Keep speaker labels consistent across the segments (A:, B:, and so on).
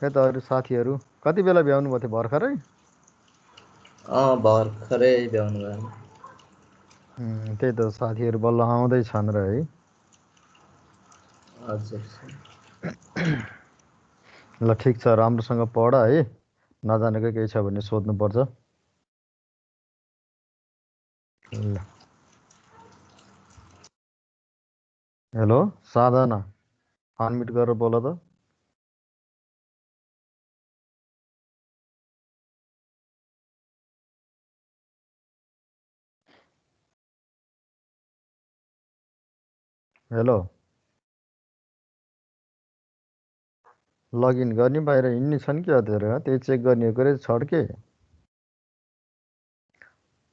A: खै त अरू साथीहरू कति बेला भ्याउनु भयो थियो भर्खरै?
B: भर्खरै भ्याउनु भयो।
A: त्यही त साथीहरू बल्ल आउँदैछन् र है।
B: हजुर
A: ल ठिक छ, राम्रोसँग पढ है। नजानेको केही छ भने सोध्नुपर्छ। ल हेलो साधना, अनम्युट गरेर बोल त। हेलो, लगइन गर्ने बाहिर हिँड्ने छन् कि अध्ययहरू? त्यही चेक गर्ने हो कि छड्के?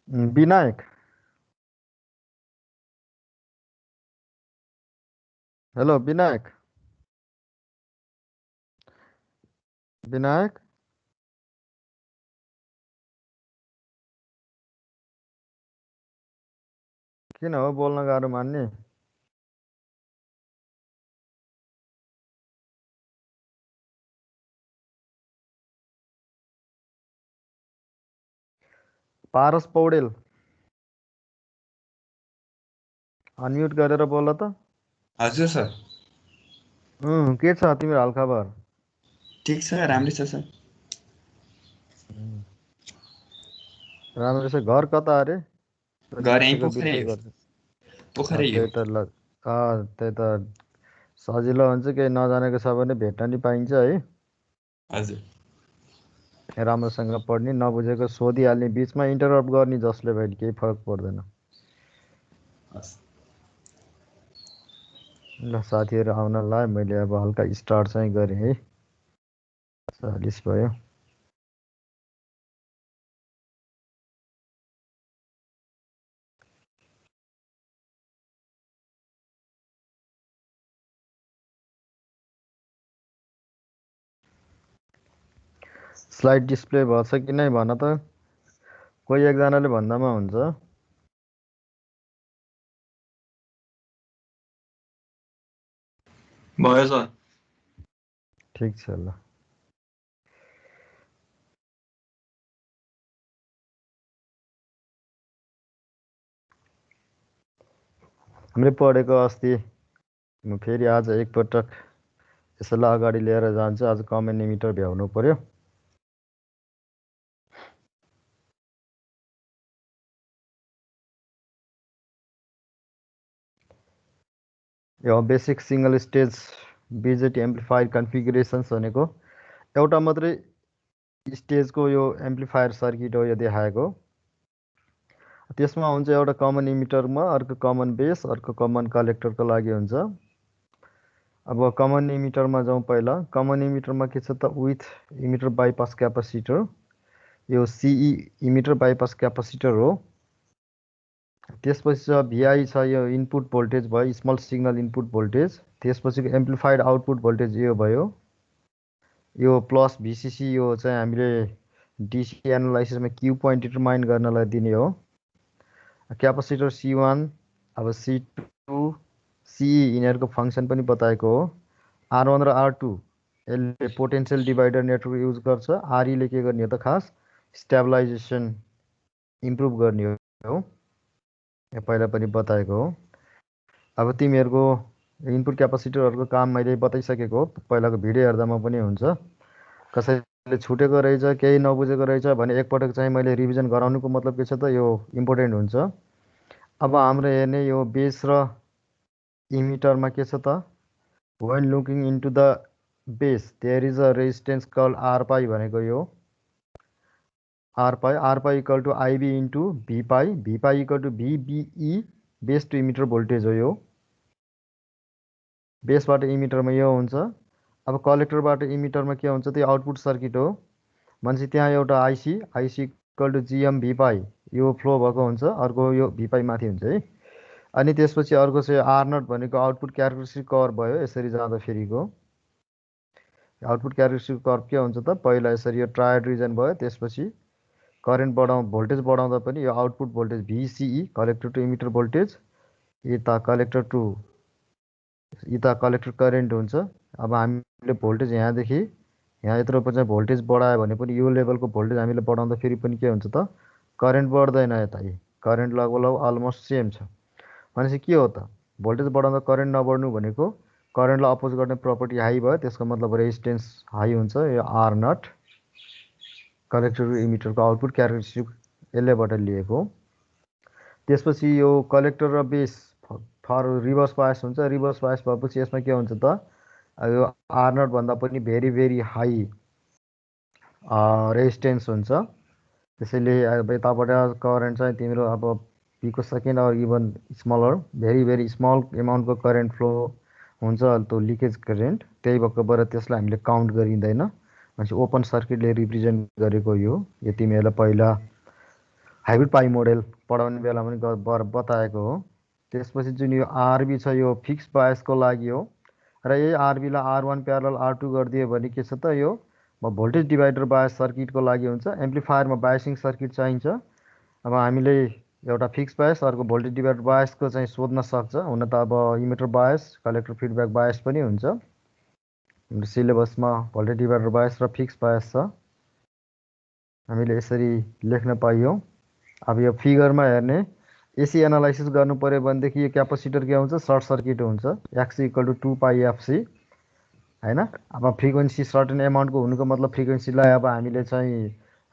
A: विनायक, हेलो विनायक, विनायक किन हो बोल्न गाह्रो मान्ने? पारस पौडेल, अनम्युट गरेर बोल त।
C: हजुर सर।
A: के छ तिम्रो हालखबर?
C: ठिक छ, राम्रै छ सर।
A: राम्रो छ। घर कता अरे?
C: घर यहीँ
A: बिर्सेको
C: पोखरै
A: बिर्सेको
C: हो।
A: गर्छु।
C: पोखरै हो।
A: त्यही त ल, त्यही त सजिलो हुन्छ। केही नजानेको छ भने भेट्न नि पाइन्छ है।
C: हजुर
A: राम्रोसँग पढ्ने, नबुझेको सोधिहाल्ने, बिचमा इन्टरप्ट गर्ने जसले भयो, केही फरक पर्दैन।
C: हस्।
A: ल साथीहरू आउन लाए, मैले अब हल्का स्टार्ट चाहिँ गरेँ है। 40 भयो। स्लाइड डिस्प्ले भएछ कि नै भन त। कोही एकजनाले भन्दामा हुन्छ।
C: भयो सर।
A: ठिक छ ल। हामीले पढेको अस्ति, म फेरि आज एकपटक यसैलाई अगाडि लिएर जान्छु। आज कमन इमिटर भ्याउनु पर्यो। यो basic single stage BJT amplifier configurations भनेको एउटा मात्रै स्टेजको यो एम्प्लिफायर सर्किट हो यो देखाएको। त्यसमा हुन्छ एउटा कमन इमिटरमा, अर्को कमन बेस, अर्को कमन कलेक्टरको लागि हुन्छ। अब कमन इमिटरमा जाउँ पहिला। कमन इमिटरमा के छ त, विथ इमिटर बाइपास क्यापासिटर, यो सिई इमिटर बाइपास क्यापासिटर हो। त्यसपछि छ भिआई छ, यो इनपुट भोल्टेज भयो, स्मल सिग्नल इनपुट भोल्टेज। त्यसपछिको एम्प्लिफाइड आउटपुट भोल्टेज यो भयो, यो प्लस भिसिसी। यो चाहिँ हामीले डिसी एनालाइसिसमा क्यू पोइन्ट डिटरमाइन गर्नलाई दिने हो। क्यापासिटर C1, अब C2, CE यिनीहरूको फङ्सन पनि बताएको हो। R1 र R2 यसले पोटेन्सियल डिभाइडर नेटवर्क युज गर्छ। RE ले के गर्ने हो त, खास स्टेबलाइजेसन इम्प्रुभ गर्ने हो। यो पहिला पनि बताएको हो। अब तिमीहरूको इनपुट क्यापासिटरहरूको काम मैले बताइसकेको हो, पहिलाको भिडियो हेर्दामा पनि हुन्छ। कसैले छुटेको रहेछ, केही नबुझेको रहेछ भने एकपटक चाहिँ मैले रिभिजन गराउनुको मतलब के छ त, यो इम्पोर्टेन्ट हुन्छ। अब हाम्रो हेर्ने यो बेस र इमिटरमा के छ त, when looking into the base there is a resistance called R pi भनेको यो R pi equal to IB into V pi equal to VBE base to emitter voltage हो यो। बेसबाट इमिटरमा यो हुन्छ। अब कलेक्टरबाट इमिटरमा के हुन्छ त, आउटपुट सर्किट हो। भनेपछि त्यहाँ एउटा आइसी इक्वल टु जिएम भी पाई यो फ्लो भएको हुन्छ। अर्को यो भी पाई माथि हुन्छ है। अनि त्यसपछि अर्को चाहिँ आर नट भनेको आउटपुट क्यारेक्टरिस्टिक कर्व भयो। यसरी जाँदाखेरिको आउटपुट क्यारेक्टरिस्टिक कर्व के हुन्छ त, पहिला यसरी यो ट्रायड रिजन भयो। त्यसपछि करेन्ट भोल्टेज बढाउँदा पनि यो output voltage VCE, collector to emitter voltage, यता कलेक्टर करेन्ट हुन्छ। अब हामीले भोल्टेज यहाँदेखि यहाँ यत्रो चाहिँ भोल्टेज बढायो भने पनि यो लेभलको भोल्टेज हामीले बढाउँदा फेरि पनि के हुन्छ त करेन्ट बढ्दैन यता करेन्ट लगभग अलमोस्ट सेम छ भनेपछि के हो त भोल्टेज बढाउँदा करेन्ट नबढ्नु भनेको करेन्टलाई अपोज गर्ने प्रपर्टी हाई भयो त्यसको मतलब रेजिस्टेन्स हाई हुन्छ यो आर नट कलेक्टर इमिटरको आउटपुट क्यारेक्टरिस्टिक यसलेबाट लिएको त्यसपछि यो कलेक्टर र बेस फर रिभर्स बायस हुन्छ रिभर्स बायस भएपछि यसमा के हुन्छ त यो आर नट भन्दा पनि भेरी हाई रेजिस्टेन्स हुन्छ त्यसैले अब यताबाट करेन्ट चाहिँ तिम्रो अब pico second or even smaller very small एमाउन्टको करेन्ट फ्लो हुन्छ त्यो लिकेज करेन्ट त्यही भएकोबाट त्यसलाई हामीले काउन्ट गरिँदैन भनेपछि ओपन सर्किटले रिप्रेजेन्ट गरेको यो तिमीहरूलाई पहिला हाइब्रिड पाई मोडेल पढाउने बेला पनि बताएको हो त्यसपछि जुन यो आरबी छ यो फिक्स बायसको लागि हो र यही आरबीलाई R1 प्यारल R2 गरिदियो भने के छ त यो भोल्टेज डिभाइडर बायस सर्किटको लागि हुन्छ एम्प्लिफायरमा बायसिङ सर्किट चाहिन्छ अब हामीले एउटा फिक्स बायस अर्को भोल्टेज डिभाइडर बायसको चाहिँ सोध्न सक्छ हुन त अब emitter bias collector feedback bias पनि हुन्छ सिलेबसमा भोल्टेज डिभाइडर बायस र फिक्स बायस छ हामीले यसरी लेख्न पाइयो अब यो फिगरमा हेर्ने एसी एनालाइसिस गर्नु पर्यो भनेदेखि यो क्यापेसिटर के हुन्छ सर्ट सर्किट हुन्छ X equal to 2 pi FC हैन अब फ्रिक्वेन्सी सर्टेन एमाउन्टको हुनुको मतलब फ्रिक्वेन्सीलाई अब हामीले चाहिँ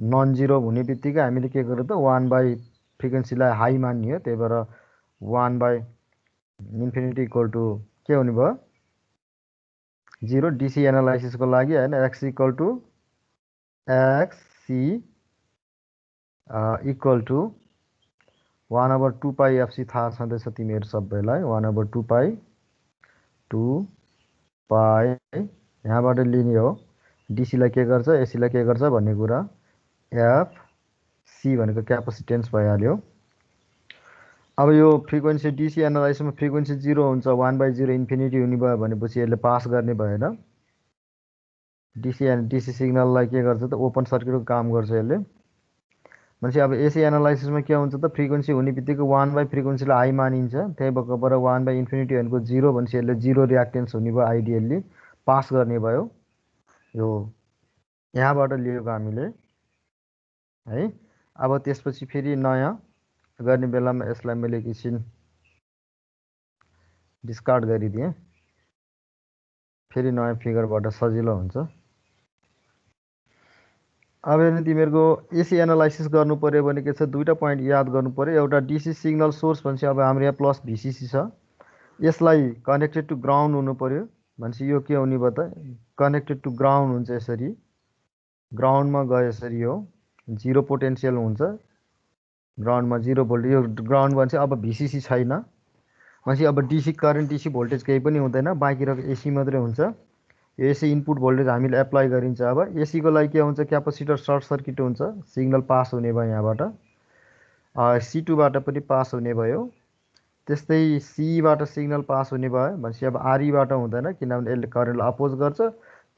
A: नन जिरो हुने बित्तिकै हामीले के गर्यो त 1 बाई फ्रिक्वेन्सीलाई हाई मान्ने हो त्यही भएर 1 बाई इन्फिनिटी इक्वल टु के हुने भयो 0 डिसी एनालाइसिसको लागि हैन X equal to XC equal to 1/2 pi FC थाहा छँदैछ तिमीहरू सबैलाई 1/2 पाई 2 पाई यहाँबाट लिने हो डीसीलाई के गर्छ एसीलाई के गर्छ भन्ने कुरा एफसी भनेको क्यापेसिटेन्स भइहाल्यो अब यो फ्रिक्वेन्सी डीसी एनालाइसिसमा फ्रिक्वेन्सी 0 हुन्छ 1/0 इन्फिनिटी हुने भयो भनेपछि यसले पास गर्ने भएन डीसी सिग्नललाई के गर्छ त ओपन सर्किटको काम गर्छ यसले भनेपछि अब एसी एनालाइसिसमा के हुन्छ त फ्रिक्वेन्सी हुने बित्तिकै 1 बाई फ्रिक्वेन्सीलाई हाई मानिन्छ त्यही भएकोबाट 1 बाई इन्फिनिटी भनेको 0 भनेपछि यसले 0 रियाक्टेन्स हुने भयो आइडियल्ली पास गर्ने भयो यो यहाँबाट लिएको हामीले है अब त्यसपछि फेरि नयाँ गर्ने बेलामा यसलाई मैले एकछिन डिस्कार्ड गरिदिएँ फेरि नयाँ फिगरबाट सजिलो हुन्छ अब हेर्नु तिमीहरूको एसी एनालाइसिस गर्नु पर्यो भने के छ दुईटा पोइन्ट याद गर्नु पर्यो एउटा डीसी सिग्नल सोर्स भनेपछि अब हाम्रो यहाँ प्लस भिसिसी छ यसलाई कनेक्टेड टु ग्राउन्ड हुनु पर्यो भनेपछि यो के हुने भयो त कनेक्टेड टु ग्राउन्ड हुन्छ यसरी ग्राउन्डमा गए यसरी यो 0 पोटेन्सियल हुन्छ ग्राउन्डमा 0 भोल्टेज यो ग्राउन्ड भनेपछि अब भिसिसी छैन भनेपछि अब डीसी करेन्ट डीसी भोल्टेज केही पनि हुँदैन बाँकी रहेको एसी मात्रै हुन्छ एसी इनपुट भोल्टेज हामीले एप्लाई गरिन्छ अब एसीको लागि के हुन्छ क्यापेसिटर सर्ट सर्किट हुन्छ सिग्नल पास हुने भयो यहाँबाट C2बाट पनि पास हुने भयो त्यस्तै सीबाट सिग्नल पास हुने भयो भनेपछि अब आरईबाट हुँदैन किनभने यसले करेन्टलाई अपोज गर्छ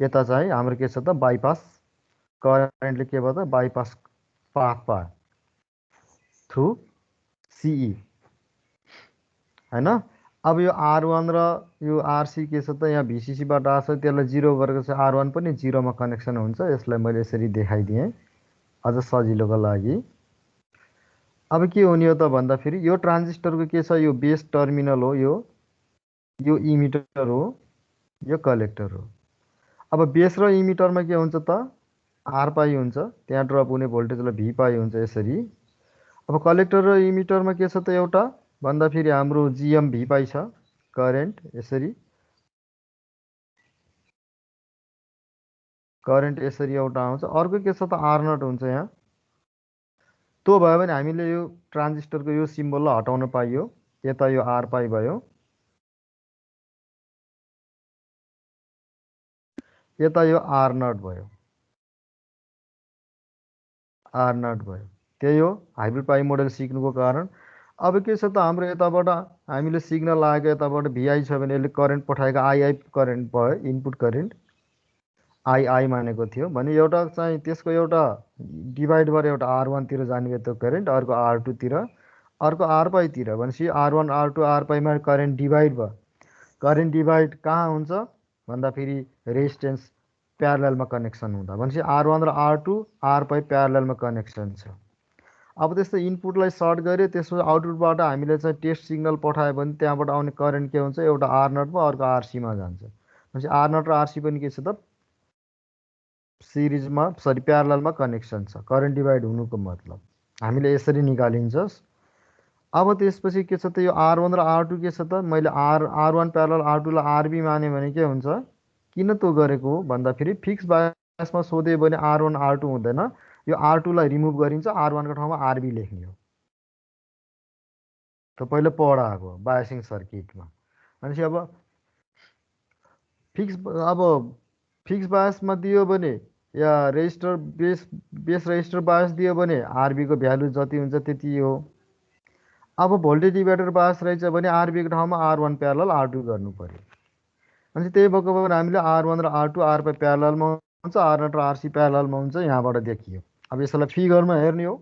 A: यता चाहिँ हाम्रो के छ त बाइपास करेन्टले के भयो त बाइपास पाथ पायो थ्रु सीई हैन अब यो R1 र यो RC के छ त यहाँ भिसिसीबाट आछ त्यसलाई 0 गरेको छ R1 पनि 0 मा कनेक्सन हुन्छ यसलाई मैले यसरी देखाइदिएँ अझ सजिलोको लागि अब के हुने हो त भन्दा फेरि यो ट्रान्जिस्टरको के छ यो बेस टर्मिनल हो यो इमिटर हो यो कलेक्टर हो अब बेस र इमिटरमा के हुन्छ त R पाई हुन्छ त्यहाँ ड्रप हुने भोल्टेजलाई V पाई हुन्छ यसरी अब कलेक्टर र इमिटरमा के छ त एउटा भन्दा फेरि हाम्रो जीएम भी पाई छ करेन्ट यसरी एउटा आउँछ अर्को के छ त आर नट हुन्छ यहाँ त्यो भयो भने हामीले यो ट्रान्जिस्टरको यो सिम्बललाई हटाउन पाइयो यता यो आर पाई भयो यता यो आर नट भयो त्यही हो हाइब्रिड पाई मोडल सिक्नुको कारण अब के छ त हाम्रो यताबाट हामीले सिग्नल आएको यताबाट भिआई छ भने यसले करेन्ट पठाएको आइआई करेन्ट भयो इनपुट करेन्ट आइआई मानेको थियो भने एउटा चाहिँ त्यसको एउटा डिभाइड गरेर एउटा R1 तिर जाने भयो त्यो करेन्ट अर्को R2 तिर अर्को R पाई तिर भनेपछि R1 R2 R पाईमा करेन्ट डिभाइड भयो करेन्ट डिभाइड कहाँ हुन्छ भन्दा फेरि रेजिस्टेन्स प्यारललमा कनेक्सन हुँदा भनेपछि R1 र R2 R पाई प्यारललमा कनेक्सन छ। अब त्यस्तो इनपुटलाई सर्ट गऱ्यो, त्यसपछि आउटपुटबाट हामीले चाहिँ टेस्ट सिग्नल पठायो भने त्यहाँबाट आउने करेन्ट के हुन्छ, एउटा R0 अर्को RCमा जान्छ। भनेपछि R0 र RC पनि के छ त, सिरिजमा प्यारललमा कनेक्सन छ। करेन्ट डिभाइड हुनुको मतलब हामीले यसरी निकालिन्छस्। अब त्यसपछि के छ त, यो R1 र R2 के छ त, मैले R1 प्यारलल R2 लाई RB माने भने के हुन्छ, किन त्यो गरेको हो भन्दाखेरि फिक्स बायसमा सोधे भने R1 R2 हुँदैन, यो R2 लाई रिमुभ गरिन्छ, R1 को ठाउँमा RB लेख्ने हो। त पहिले पढाएको बायसिङ सर्किटमा। भनेपछि अब फिक्स बायसमा दियो भने या रेजिस्टर बेस रेजिस्टर बायस दियो भने RB को भ्यालु जति हुन्छ त्यति हो। अब भोल्टेज डिभाइडर बायस रहेछ भने RB को ठाउँमा R1 प्यारलल R2 गर्नु पर्यो। अनि त्यही भएको भएर हामीले R1 र R2 R पाई प्यारललमा हुन्छ, R0 र RC प्यारललमा हुन्छ, यहाँबाट देखियो। अब यसलाई फिगरमा हेर्ने हो।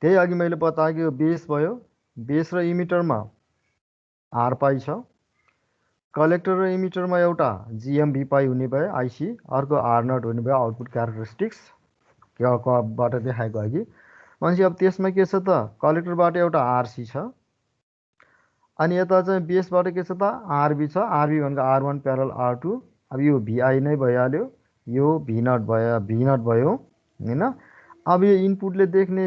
A: त्यही अघि मैले बताएको यो बेस भयो, बेस र इमिटरमा R पाई छ, कलेक्टर र इमिटरमा एउटा GMV पाई हुने भयो आइसी, अर्को R0 हुने भयो आउटपुट क्यारेक्टरिस्टिक्स बाट देखाएको अघि। भनेपछि अब त्यसमा के छ त, कलेक्टरबाट एउटा RC छ, अनि यता चाहिँ बेसबाट के छ त RB छ। RB भनेको R1 प्यारल R2। अब यो VI नै भइहाल्यो, यो V0 भयो हैन। अब यो इनपुटले देख्ने,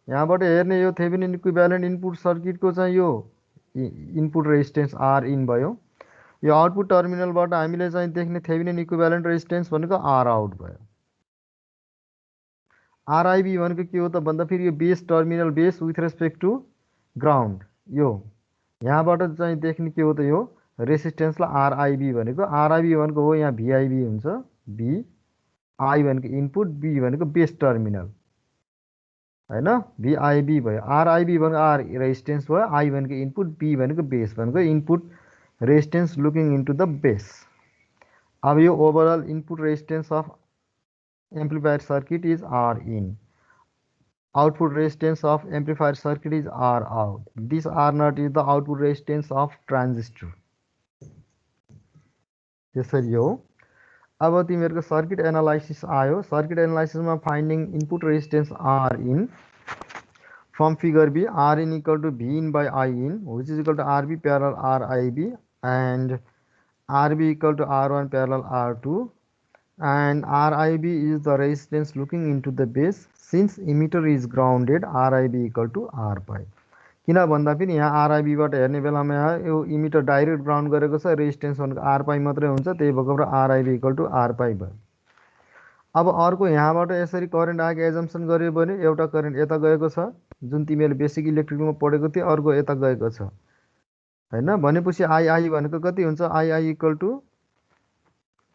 A: यहाँबाट हेर्ने यो थेभेनिन इक्विभ्यालेन्ट इनपुट सर्किटको चाहिँ यो इनपुट रेजिस्टेन्स R इन भयो। यो आउटपुट टर्मिनलबाट हामीले चाहिँ देख्ने थेभेनिन इक्विभ्यालेन्ट रेजिस्टेन्स भनेको R आउट भयो। RIB भनेको के हो त भन्दाखेरि यो base terminal, base with respect to ground, यो यहाँबाट चाहिँ देख्ने के हो त, यो रेसिस्टेन्सलाई RIB भनेको। RIB भनेको हो यहाँ VIB हुन्छ, VI भनेको इनपुट, B भनेको बेस टर्मिनल हैन, VIB भयो। RIB भनेको R रेजिस्टेन्स भयो, I भनेको इनपुट, B भनेको बेस भनेको input resistance looking into the base. अब यो overall input resistance of amplifier circuit is R in. Output resistance of amplifier circuit is R out. This R0 is the output resistance of transistor. त्यसरी हो। अब तिमीहरूको circuit analysis आयो। Circuit एनालाइसिसमा finding input resistance R in from figure B, R in equal to V in by I in, which is equal to RB parallel RIB, and RB equal to R1 parallel R2, and RIB is the resistance looking into the base. Since emitter is grounded, RIB equal to R pi. किन भन्दाखेरि यहाँ RIB बाट हेर्ने बेलामा यहाँ यो emitter direct ground गरेको छ, रेजिस्टेन्स भनेको R पाई मात्रै हुन्छ, त्यही भएको भएर RIB इक्वल टु R पाई भयो। अब अर्को यहाँबाट यसरी करेन्ट आएको एजम्सन गर्यो भने एउटा करेन्ट यता गएको छ, जुन तिमीले बेसिक इलेक्ट्रिकलमा पढेको थियो, अर्को यता गएको छ हैन। भनेपछि II भनेको कति हुन्छ, II equal to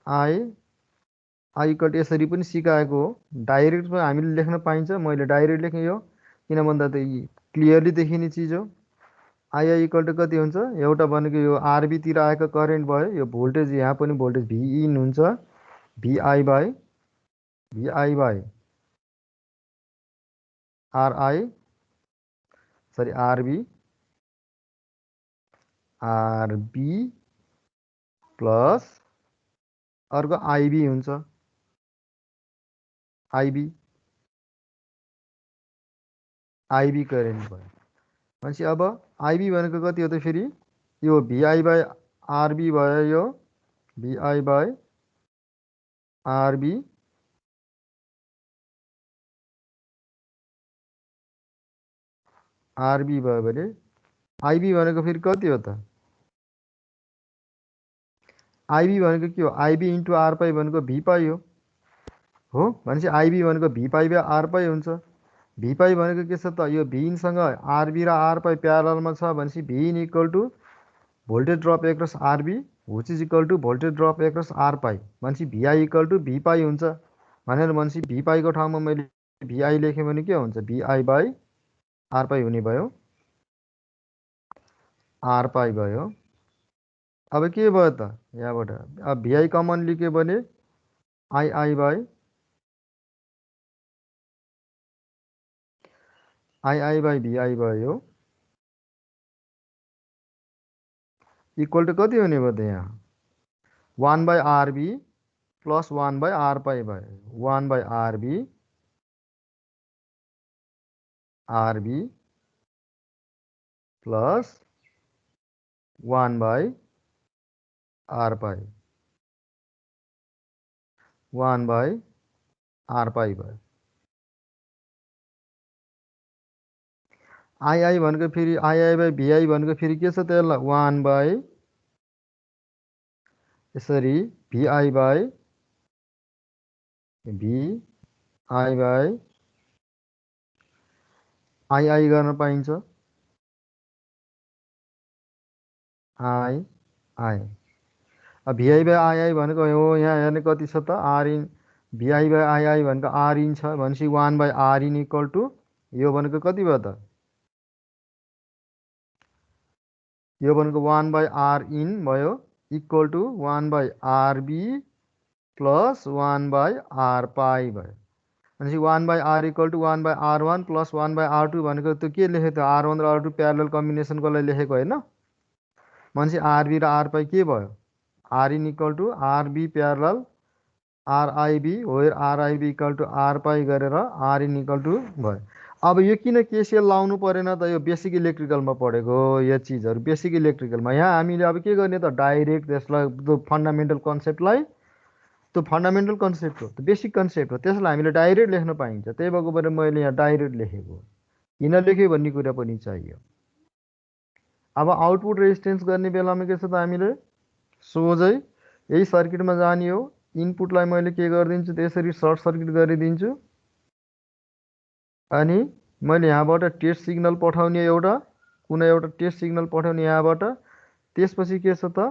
A: I equal to यसरी पनि सिकाएको हो। डाइरेक्टमा हामीले लेख्न पाइन्छ, मैले डाइरेक्ट लेखेँ यो, किन भन्दा त क्लियरली देखिने चिज हो। II इक्वल टु कति हुन्छ, एउटा भनेको यो RB तिर आएको करेन्ट भयो, यो भोल्टेज यहाँ पनि भोल्टेज V इन हुन्छ, VI बाई RB प्लस अर्को IB हुन्छ, IB करेन्ट भयो। भनेपछि अब IB भनेको कति हो त फेरि, यो VI बाई RB भयो, यो VI बाई RB भयो भने IB भनेको फेरि कति हो त, IB भनेको के हो, IB इन्टु R पाई भनेको V पाई हो। भनेपछि IB भनेको V pi by R pi हुन्छ। V पाई भनेको के छ त, यो V इनसँग RB र R पाई प्यारललमा छ, भनेपछि V in equal to voltage drop across RB, which is equal to voltage drop across R pi, भनेपछि VI equal to V pi हुन्छ भनेर। भनेपछि V पाई को ठाउँमा मैले VI लेखेँ भने के हुन्छ, VI बाई R पाई हुने भयो, R पाई भयो। अब के भयो त यहाँबाट, अब VI कमन लिख्यो भने II बाई VI भयो, इक्वल टु कति हुने भयो त यहाँ 1 by RB plus 1 by r pi भयो 1 by rb plus 1 by r pi 1 by r pi भयो आई भनेको फेरि आई बाई भिआई भनेको फेरि के छ त्यसलाई 1 बाई यसरी भिआई बाई आई गर्न पाइन्छ आई अब भिआई बाई आई भनेको हो यहाँ हेर्ने कति छ त R in VI by I भनेको आर इन छ भनेपछि 1 by R in equal to यो भनेको कति भयो त यो भनेको 1 बाई आर इन भयो equal to 1 by RB plus 1 by R pi भयो भनेपछि 1 by R equal to 1 by R one plus 1 by R two भनेको त्यो के लेखेको थियो आर वान र आर टू प्यारलल कम्बिनेसनको लागि लेखेको होइन भनेपछि आरबी र आर पाई के भयो R in equal to RB parallel RIB where RIB equal to R pi गरेर आर इन इक्वल टु भयो अब यो किन केसिएल लाउनु परेन त यो बेसिक इलेक्ट्रिकलमा पढेको यो चिजहरू बेसिक इलेक्ट्रिकलमा यहाँ हामीले अब के गर्ने त डाइरेक्ट त्यसलाई त्यो फन्डामेन्टल कन्सेप्टलाई त्यो फन्डामेन्टल कन्सेप्ट हो त्यो बेसिक कन्सेप्ट हो त्यसलाई हामीले डाइरेक्ट लेख्न पाइन्छ त्यही भएको भएर मैले यहाँ डाइरेक्ट लेखेको किन लेखेँ भन्ने कुरा पनि चाहियो अब आउटपुट रेजिस्टेन्स गर्ने बेलामा के छ त हामीले सोझै यही सर्किटमा जाने हो इनपुटलाई मैले के गरिदिन्छु त्यसरी सर्ट सर्किट गरिदिन्छु अनि मैले यहाँबाट टेस्ट सिग्नल पठाउने एउटा कुनै एउटा टेस्ट सिग्नल पठाउने यहाँबाट त्यसपछि के छ त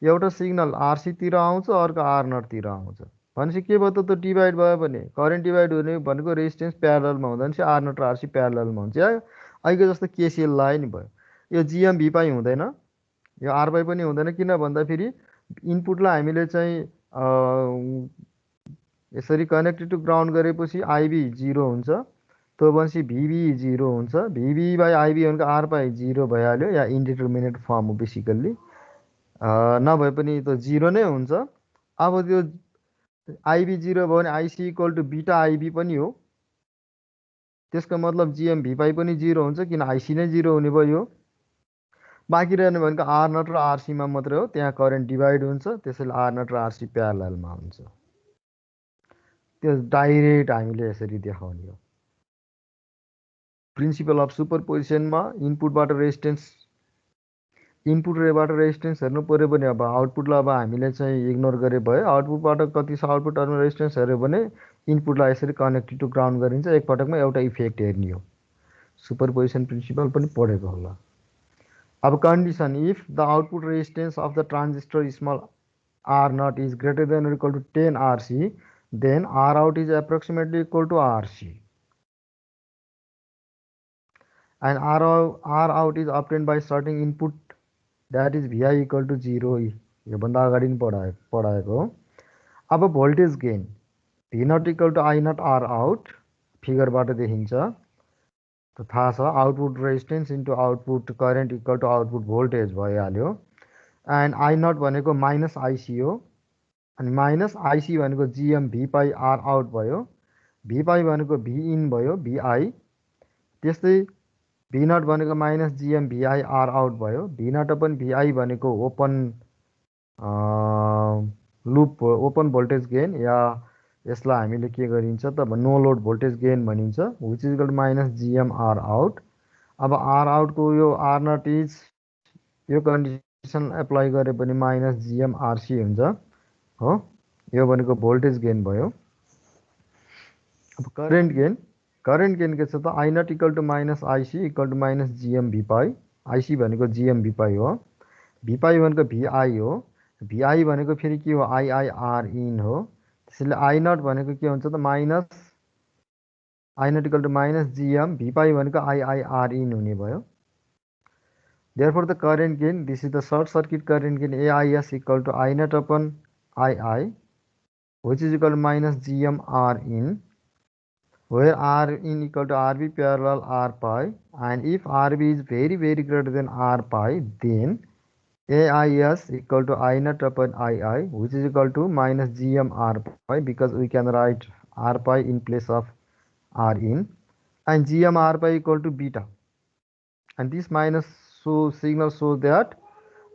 A: एउटा सिग्नल आरसीतिर आउँछ अर्को आर नटतिर आउँछ भनेपछि के भयो त त्यो डिभाइड भयो भने करेन्ट डिभाइड हुने भनेको रेजिस्टेन्स प्यारललमा हुँदा भनेपछि आर नट र आरसी प्यारललमा हुन्छ या अहिले जस्तो केसिएल लाए नि भयो यो जिएम भिपाई हुँदैन यो आरपाई पनि हुँदैन किन भन्दाखेरि इनपुटलाई हामीले चाहिँ यसरी कनेक्टेड टु ग्राउन्ड गरेपछि आइबी 0 हुन्छ त्यो भनेपछि भिबी 0 हुन्छ भिबी बाई आइबी भनेको आर पाई 0 भइहाल्यो या इन्डिटर्मिनेट फर्म हो बेसिकल्ली नभए पनि त्यो 0 नै हुन्छ अब त्यो आइबी 0 भयो भने आइसी इक्वल टु बिटा आइबी पनि हो त्यसको मतलब जिएम भिपाई पनि 0 हुन्छ किन आइसी नै 0 हुने भयो बाँकी रहने भनेको आर नट र आरसीमा मात्रै हो त्यहाँ करेन्ट डिभाइड हुन्छ त्यसैले आर नट र आरसी प्यारललमा हुन्छ त्यो डाइरेक्ट हामीले यसरी देखाउने हो प्रिन्सिपल अफ सुपरपोजिसनमा इनपुट रेबाट रेजिस्टेन्स हेर्नु पऱ्यो भने अब आउटपुटलाई अब हामीले चाहिँ इग्नोर गरे भयो आउटपुटबाट कति छ आउटपुट टर्मिनल रेजिस्टेन्स हेऱ्यो भने इनपुटलाई यसरी कनेक्टेड टु ग्राउन्ड गरिन्छ एकपटकमा एउटा इफेक्ट हेर्ने हो सुपरपोजिसन प्रिन्सिपल पनि पढेको होला अब condition if the output resistance of the transistor small r naught is greater than or equal to 10 RC then R out is approximately equal to RC and R out is obtained by starting input that is Vi equal to 0 यो भन्दा अगाडि नि पढाएको हो अब voltage gain V naught equal to I naught R out फिगरबाट देखिन्छ त थाहा छ output resistance into output current equal to output voltage भइहाल्यो एन्ड आई नट भनेको माइनस आइसी हो अनि माइनस आइसी भनेको जिएम भिपाई आर आउट भयो भिपाई भनेको भी इन भयो भिआई त्यस्तै भी नट भनेको माइनस जिएम भिआई आर आउट भयो भी नट पनि भिआई भनेको ओपन भोल्टेज गेन या यसलाई हामीले के गरिन्छ त नो लोड भोल्टेज गेन भनिन्छ which is equal to minus GM R out अब आर आउटको यो आर नट इज यो कन्डिसन एप्लाई गरे पनि माइनस जिएम आरसी हुन्छ हो यो भनेको भोल्टेज गेन भयो अब करेन्ट गेन के छ त I naught equal to minus IC equal to minus GM V pi IC भनेको जिएम भिपाई हो भिपाई भनेको भिआई हो भिआई भनेको फेरि के हो आइआइआर इन हो त्यसैले आई नट भनेको के हुन्छ त minus I naught equal to minus GM V pi भनेको आइआइआर इन हुने भयो therefore the current gain this is the short circuit current gain AIS equal to I naught upon I which is equal to minus GM R in where R in equal to RB parallel R pi and if RB is very greater than R pi then AIS equal to I naught upon II, which is equal to minus GM R pi, because we can write R pi in place of R in, and GM R pi equal to beta. And this minus signal shows that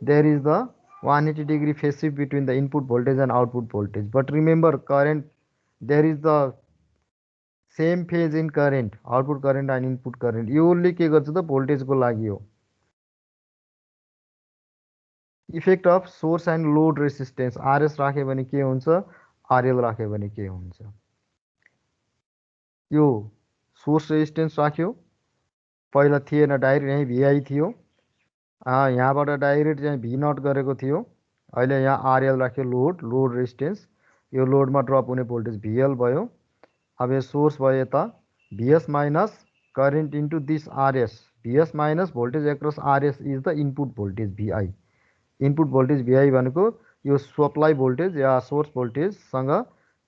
A: there is the 180-degree phase shift between the input voltage and output voltage. But remember, current, there is the same phase in current, output current and input current. यो ले के गर्छ त voltage को लागि हो. Effect of source and load resistance RS राख्यो भने के हुन्छ, आरएल राख्यो भने के हुन्छ. यो सोर्स रेजिस्टेन्स राख्यो, पहिला थिएन, डाइरेक्ट यहीँ भिआई थियो, यहाँबाट डाइरेक्ट चाहिँ भी नट गरेको थियो, अहिले यहाँ आरएल राख्यो, लोड रेजिस्टेन्स, यो लोडमा ड्रप हुने भोल्टेज भिएल भयो. अब यो सोर्स भयो यता VS minus current into this RS, VS minus voltage across RS is the input voltage VI. Input voltage VI भनेको यो सप्लाई भोल्टेज या सोर्स भोल्टेजसँग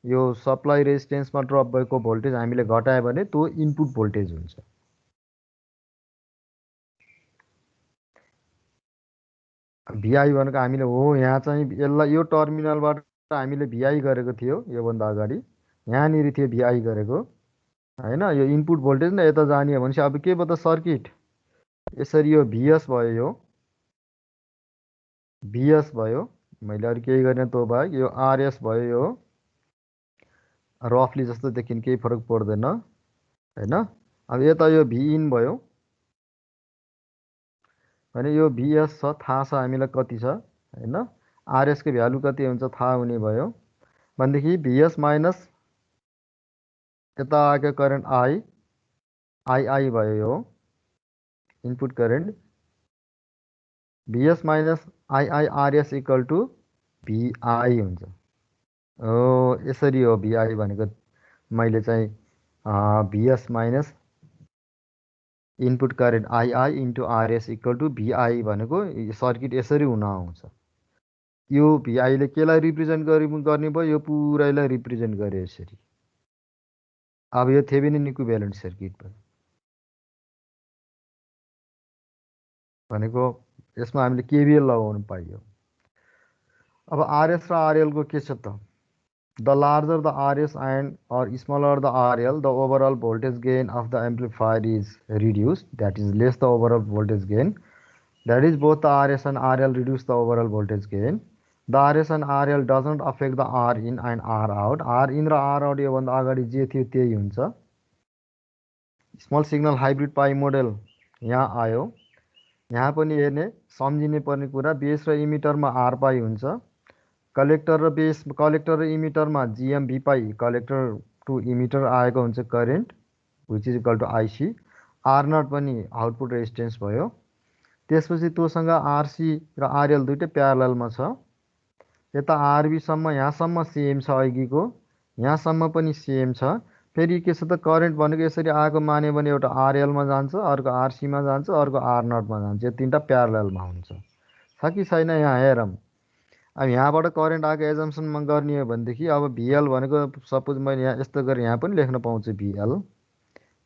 A: यो सप्लाई रेजिस्टेन्समा ड्रप भएको भोल्टेज हामीले घटायो भने त्यो इनपुट भोल्टेज हुन्छ. भिआई भनेको हामीले हो यहाँ चाहिँ यसलाई यो टर्मिनलबाट हामीले भिआई गरेको थियो, योभन्दा अगाडि यहाँनिर थियो भिआई गरेको हैन. यो इनपुट भोल्टेज नै यता जाने हो भनेपछि अब के भयो त सर्किट, यसरी यो भिएस भयो, यो भिएस भयो, मैले अरू केही गरेन त्यो बाहेक, यो आरएस भयो, यो रफली जस्तो देखिन केही फरक पर्दैन हैन. अब यता यो भिइन भयो भने यो भिएस छ, थाहा छ हामीलाई कति छ हैन, आरएस को भ्यालु कति हुन्छ थाहा हुने भयो भनेदेखि भिएस माइनस यता आएको करेन्ट आई भयो, यो input current, VS minus I RS equal to VI हुन्छ. यसरी हो भिआई भनेको. मैले चाहिँ VS minus input current I into RS equal to VI भनेको सर्किट यसरी हुन आउँछ. यो भिआईले केलाई रिप्रेजेन्ट गर्ने भयो, यो पुरैलाई रिप्रेजेन्ट गरे यसरी. अब यो थेभेनिन इक्विभ्यालेन्ट सर्किट भयो भनेको यसमा हामीले केभिएल लगाउनु पाइयो. अब आरएस र आरएल को के छ त, the larger the RS and or smaller the RL, the overall voltage gain of the amplifier is reduced, that is less the overall voltage gain. That is both the RS and RL reduce the overall voltage gain. The RS and RL doesn't affect the R in and R out. R in र R out योभन्दा अगाडि जे थियो त्यही हुन्छ. Small signal hybrid पाई model यहाँ आयो. यहाँ पनि हेर्ने सम्झिने पर्ने कुरा, बेस र इमिटरमा आर पाई हुन्छ, कलेक्टर र बेस, कलेक्टर र इमिटरमा GM V pi, collector to emitter आएको हुन्छ current which is equal to IC. R naught पनि आउटपुट रेजिस्टेन्स भयो. त्यसपछि त्योसँग आरसी र आरएल दुइटै प्यारललमा छ. यता आरबीसम्म यहाँसम्म सेम छ, अघिको यहाँसम्म पनि सेम छ. फेरि के छ त, करेन्ट भनेको यसरी आएको मान्यो भने एउटा आरएलमा जान्छ, अर्को आरसीमा जान्छ, अर्को आर नटमा जान्छ. यो तिनवटा प्यारललमा हुन्छ. छ कि छैन यहाँ हेरौँ. अब यहाँबाट करेन्ट आएको एजम्सनमा गर्ने हो भनेदेखि अब भिएल भनेको सपोज मैले यहाँ यस्तो गरेर यहाँ पनि लेख्न पाउँछु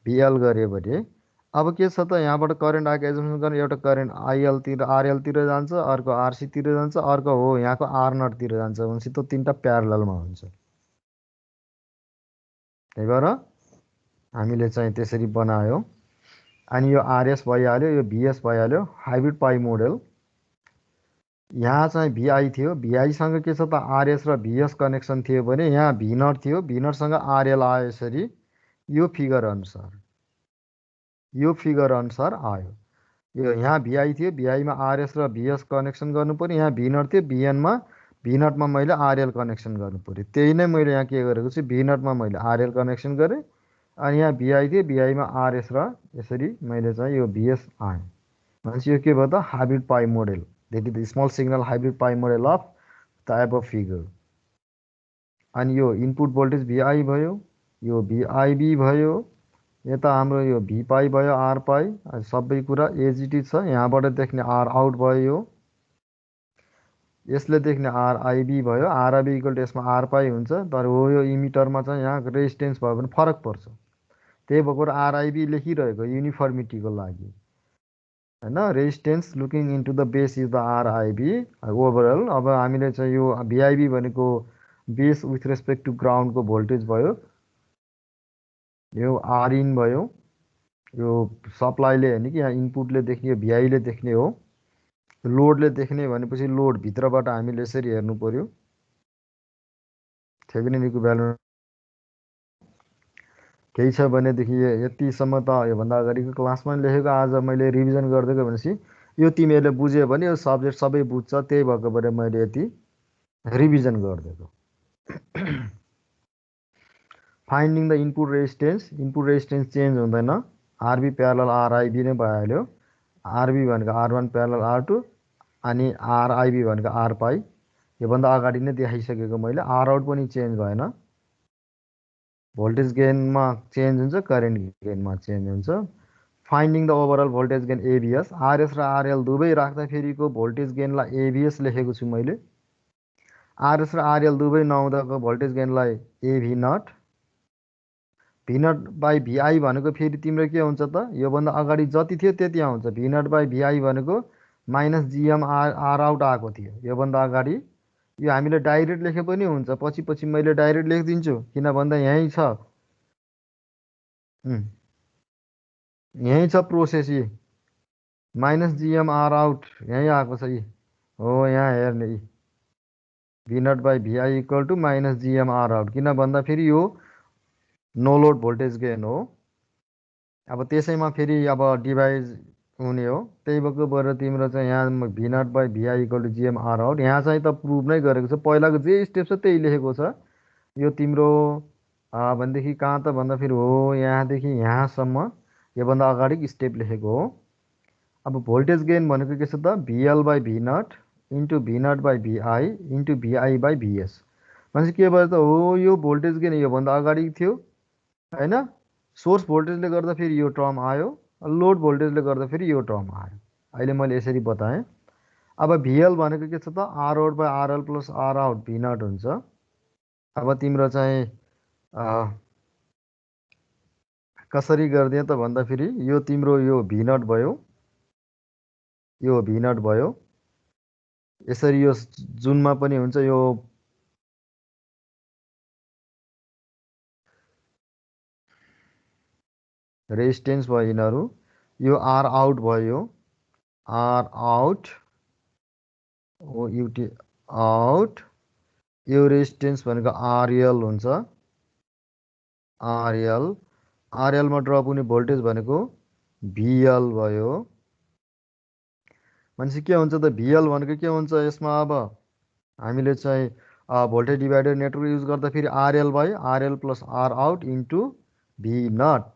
A: भिएल गऱ्यो भने अब के छ त, यहाँबाट करेन्ट आएको एजम्सन गर्ने, एउटा करेन्ट आइएलतिर आरएलतिर जान्छ, अर्को आरसीतिर जान्छ, अर्को हो यहाँको आर नटतिर जान्छ भनेपछि त्यो तिनवटा प्यारललमा हुन्छ. त्यही भएर हामीले चाहिँ त्यसरी बनायो. अनि यो आरएस भइहाल्यो, यो भिएस भइहाल्यो, हाइब्रिड पाई मोडेल. यहाँ चाहिँ भिआई थियो, भिआईसँग के छ त आरएस र भिएस कनेक्सन थियो भने यहाँ भी नट थियो, भी नटसँग आरएल आयो. यसरी यो फिगर अनुसार आयो. यो यहाँ भिआई थियो, भिआईमा आरएस र भिएस कनेक्सन गर्नु पर्यो, यहाँ भी नट थियो, भी नटमा मैले आरएल कनेक्सन गर्नु पर्यो. त्यही नै मैले यहाँ के गरेको छु, भी नटमा मैले आरएल कनेक्सन गरेँ, अनि यहाँ भिआई थियो, भिआईमा आरएस र यसरी मैले चाहिँ यो भिएस आएँ भनेपछि यो के भयो त, hybrid pie model. That is the small signal hybrid pi model of the above figure. अनि यो इनपुट भोल्टेज भिआई भयो, यो भिआइबी भयो, यता हाम्रो यो भी पाई भयो, आर पाई, सबै कुरा एजिटी छ. यहाँबाट देख्ने आर आउट भयो, यसले देख्ने आर आइबी भयो, आरआइबी इक्वल टु यसमा आर पाई हुन्छ. तर हो यो इमिटरमा चाहिँ यहाँ रेजिस्टेन्स भयो भने फरक पर्छ, त्यही भएर आरआइबी लेखिरहेको युनिफर्मिटीको लागि. हैन resistance looking into the base is the RIB overall. अब हामीले चाहिँ यो भिआइबी भनेको बेस विथ रेस्पेक्ट टु ग्राउन्डको भोल्टेज भयो, यो आर इन भयो, यो सप्लाईले होइन कि यहाँ इनपुटले देख्ने यो भिआईले देख्ने हो, लोडले देख्ने भनेपछि लोड भित्रबाट हामीले यसरी हेर्नु पर्यो थेभेनिन इक्विभ्यालेन्ट केही छ भनेदेखि यतिसम्म त योभन्दा अगाडिको क्लासमा लेखेको, आज मैले रिभिजन गरिदिएको भनेपछि यो तिमीहरूले बुझ्यो भने यो सब्जेक्ट सबै बुझ्छ, त्यही भएको भएर मैले यति रिभिजन गरिदिएको। Finding the input resistance change हुँदैन, आरबी प्यारलल आरआइबी नै भइहाल्यो। आरबी भनेको आर1 प्यारलल आर2 अनि आरआइबी भनेको आर पाई, योभन्दा अगाडि नै देखाइसकेको मैले। आर आउट पनि चेन्ज भएन, भोल्टेज गेनमा चेन्ज हुन्छ, करेन्ट गेनमा चेन्ज हुन्छ। Finding the overall voltage gain AVS, RS र आरएल दुवै राख्दाखेरिको भोल्टेज गेनलाई एभिएस लेखेको छु मैले। आरएस र आरएल दुवै नहुँदाको भोल्टेज गेनलाई AV naught. V naught by VI भनेको फेरि तिम्रो के हुन्छ त, योभन्दा अगाडि जति थियो त्यति आउँछ। भी नट बाई भिआई भनेको माइनस जिएम आर आउट आएको थियो योभन्दा अगाडि। यो हामीले डाइरेक्ट लेखे पनि हुन्छ, पछि पछि मैले डाइरेक्ट लेखिदिन्छु, किन भन्दा यहीँ छ यहीँ छ प्रोसेस। यी माइनस जिएम आर आउट यहीँ आएको छ, यी हो यहाँ हेर्ने, यी V naught by VI equal to minus GM R out, किन भन्दा फेरि यो नो लोड भोल्टेज गेन हो। अब त्यसैमा फेरि अब डिभाइड हुने हो, त्यही भएको भएर तिम्रो चाहिँ यहाँ V naught by VI equal to GM R out, यहाँ चाहिँ त प्रुभ नै गरेको छ, पहिलाको जे स्टेप छ त्यही लेखेको छ। यो तिम्रो भनेदेखि कहाँ त भन्दा फेरि हो यहाँदेखि यहाँसम्म योभन्दा अगाडि स्टेप लेखेको हो। अब भोल्टेज गेन भनेको के छ त, VL by V naught into V naught by VI into VI by VS. भनेपछि के भयो त, हो यो भोल्टेज गेन योभन्दा अगाडि थियो होइन, सोर्स भोल्टेजले गर्दा फेरि यो टर्म आयो, लोड भोल्टेजले गर्दा फेरि यो टर्म आयो। अहिले मैले यसरी बताएँ। अब भिएल भनेको के छ त, R out by RL plus R out V naught हुन्छ। अब तिम्रो चाहिँ कसरी गरिदिएँ त भन्दा फेरि यो तिम्रो यो भी नट भयो, यो भी नट भयो, यसरी यो जुनमा पनि हुन्छ, यो रेजिस्टेन्स भयो यिनीहरू, यो आर आउट भयो, R out O UT out, यो रेजिस्टेन्स भनेको आरएल हुन्छ, आरएल, आरएलमा ड्रप हुने भोल्टेज भनेको भिएल भयो। भनेपछि के हुन्छ त, भिएल भनेको के हुन्छ यसमा, अब हामीले चाहिँ भोल्टेज डिभाइडर नेटवर्क युज गर्दा फेरि RL by RL plus R out into V naught,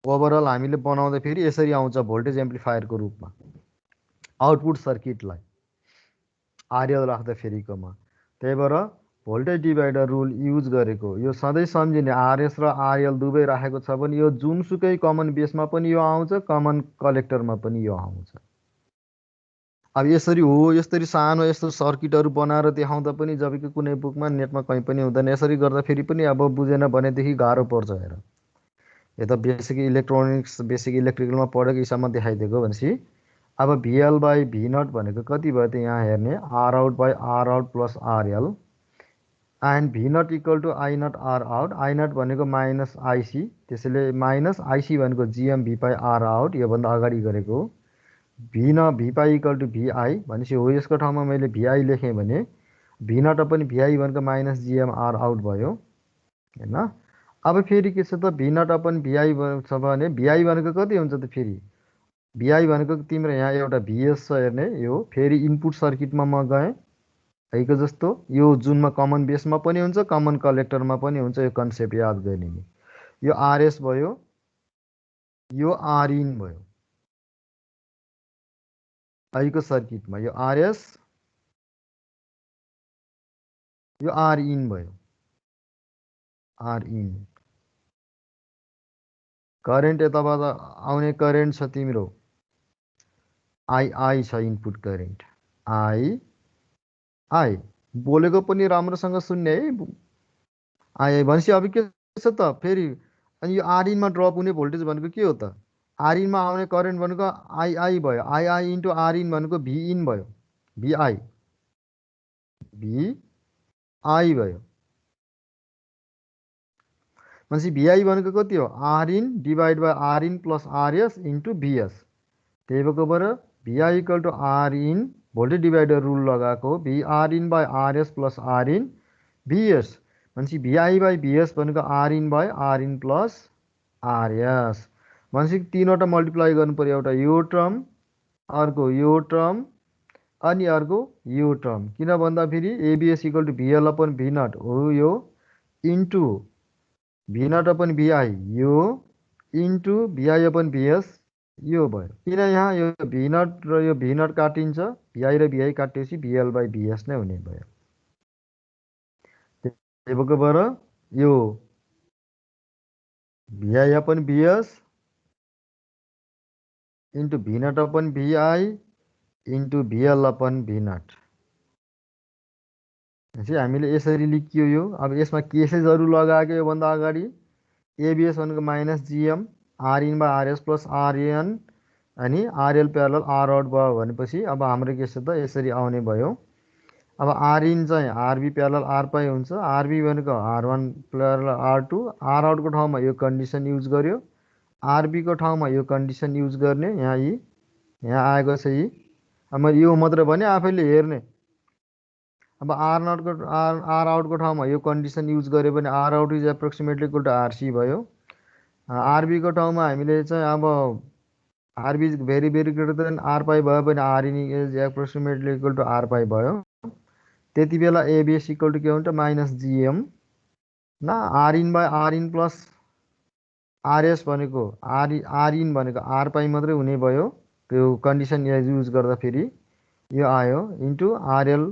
A: overall हामीले बनाउँदा फेरि यसरी आउँछ भोल्टेज एम्प्लिफायरको रूपमा आउटपुट सर्किटलाई आरएल राख्दाखेरिकोमा। त्यही भएर भोल्टेज डिभाइडर रुल युज गरेको यो सधैँ सम्झिने, आरएस र आरएल दुवै राखेको छ भने यो जुनसुकै कमन बेसमा पनि यो आउँछ, कमन कलेक्टरमा पनि यो आउँछ। अब यसरी हो, यसरी सानो यस्तो सर्किटहरू बनाएर देखाउँदा पनि जबकि कुनै बुकमा नेटमा कहीँ पनि हुँदैन, यसरी गर्दा फेरि पनि अब बुझेन भनेदेखि गाह्रो पर्छ। हेर यो त बेसिक इलेक्ट्रोनिक्स बेसिक इलेक्ट्रिकलमा पढेको हिसाबमा देखाइदिएको भनेपछि अब भिएल बाई भी नट भनेको कति भयो त, यहाँ हेर्ने R out by R out plus RL and V naught equal to I naught R out, I naught भनेको माइनस आइसी, त्यसैले माइनस आइसी भनेको gm V pi R out योभन्दा अगाडि गरेको, भी पाई इक्वल टु भिआई भनेपछि हो यसको ठाउँमा मैले भिआई लेखेँ भने भी नट पनि भिआई भनेको माइनस जिएम आर आउट भयो होइन। अब फेरि के छ त, भी नट अपन भिआई छ भने भिआई भनेको कति हुन्छ त, फेरि भिआई भनेको तिम्रो यहाँ एउटा भिएस छ हेर्ने, यो फेरि इनपुट सर्किटमा म गएँ हैको जस्तो, यो जुनमा कमन बेसमा पनि हुन्छ, कमन कलेक्टरमा पनि हुन्छ, यो कन्सेप्ट याद गर्ने नि। यो आरएस भयो, यो आर इन भयो अहिलेको सर्किटमा, यो आरएस यो आर इन भयो, आर इन। करेन्ट यताबाट आउने करेन्ट छ तिम्रो आई छ, इनपुट करेन्ट आई बोलेको पनि राम्रोसँग सुन्ने है आई भनेपछि अब के छ त फेरि, अनि यो आर इनमा ड्रप हुने भोल्टेज भनेको के हो त, आर इनमा आउने करेन्ट भनेको आइआई भयो, आइआई इन्टु आर इन भनेको भी इन भयो, भिआई भिआई भयो। भनेपछि भिआई भनेको कति हो, R in divide by R in plus RS into VS. त्यही भएकोबाट VI equal to R in voltage divider rule लगाएको हो, VR in by RS plus R in VS. भनेपछि भिआई बाई भिएस भनेको R in by R in plus RS. भनेपछि तीनवटा multiply गर्नु पर्यो, एउटा यो टर्म, अर्को यो टर्म, अनि अर्को यो टर्म। किन भन्दाखेरि AVS equal to VL upon V naught हो यो, into V naught upon VI यो, इन्टु भिआई अपन भिएस यो भयो। किन यहाँ यो भी नट र यो भी नट काटिन्छ, भिआई र भिआई काटेपछि भिएल बाई भिएस नै हुने भयो। त्यही भएकोबाट यो VI upon VS into V naught upon VI into VL upon V naught. हामीले यसरी लेखियो यो। अब यसमा केसेसहरू लगाएको योभन्दा अगाडि एबिएस भनेको minus GM R in by RS plus RN अनि आरएल प्यारल आर आउट भयो भनेपछि अब हाम्रो केस त यसरी आउने भयो। अब आर इन चाहिँ आरबी प्यारल आर पाई हुन्छ, आरबी भनेको आर1 प्यारल आर2, आर आउटको ठाउँमा यो कन्डिसन युज गर्यो, आरबीको ठाउँमा यो कन्डिसन युज गर्ने। यहाँ आएको छ यी। अब मैले यो मात्र भने आफैले हेर्ने। अब आर नटको आर आउटको ठाउँमा यो कन्डिसन युज गऱ्यो भने R out is approximately equal to RC भयो। आरबीको ठाउँमा हामीले चाहिँ अब RB is very very greater than R pi भयो भने R in is approximately equal to R pi भयो। त्यति बेला एबिएस इक्वल टु के हुन्छ, माइनस जिएम न R in by R in plus RS भनेको आर इन भनेको आर पाई मात्रै हुने भयो, त्यो कन्डिसन युज गर्दाखेरि यो आयो, इन्टु आरएल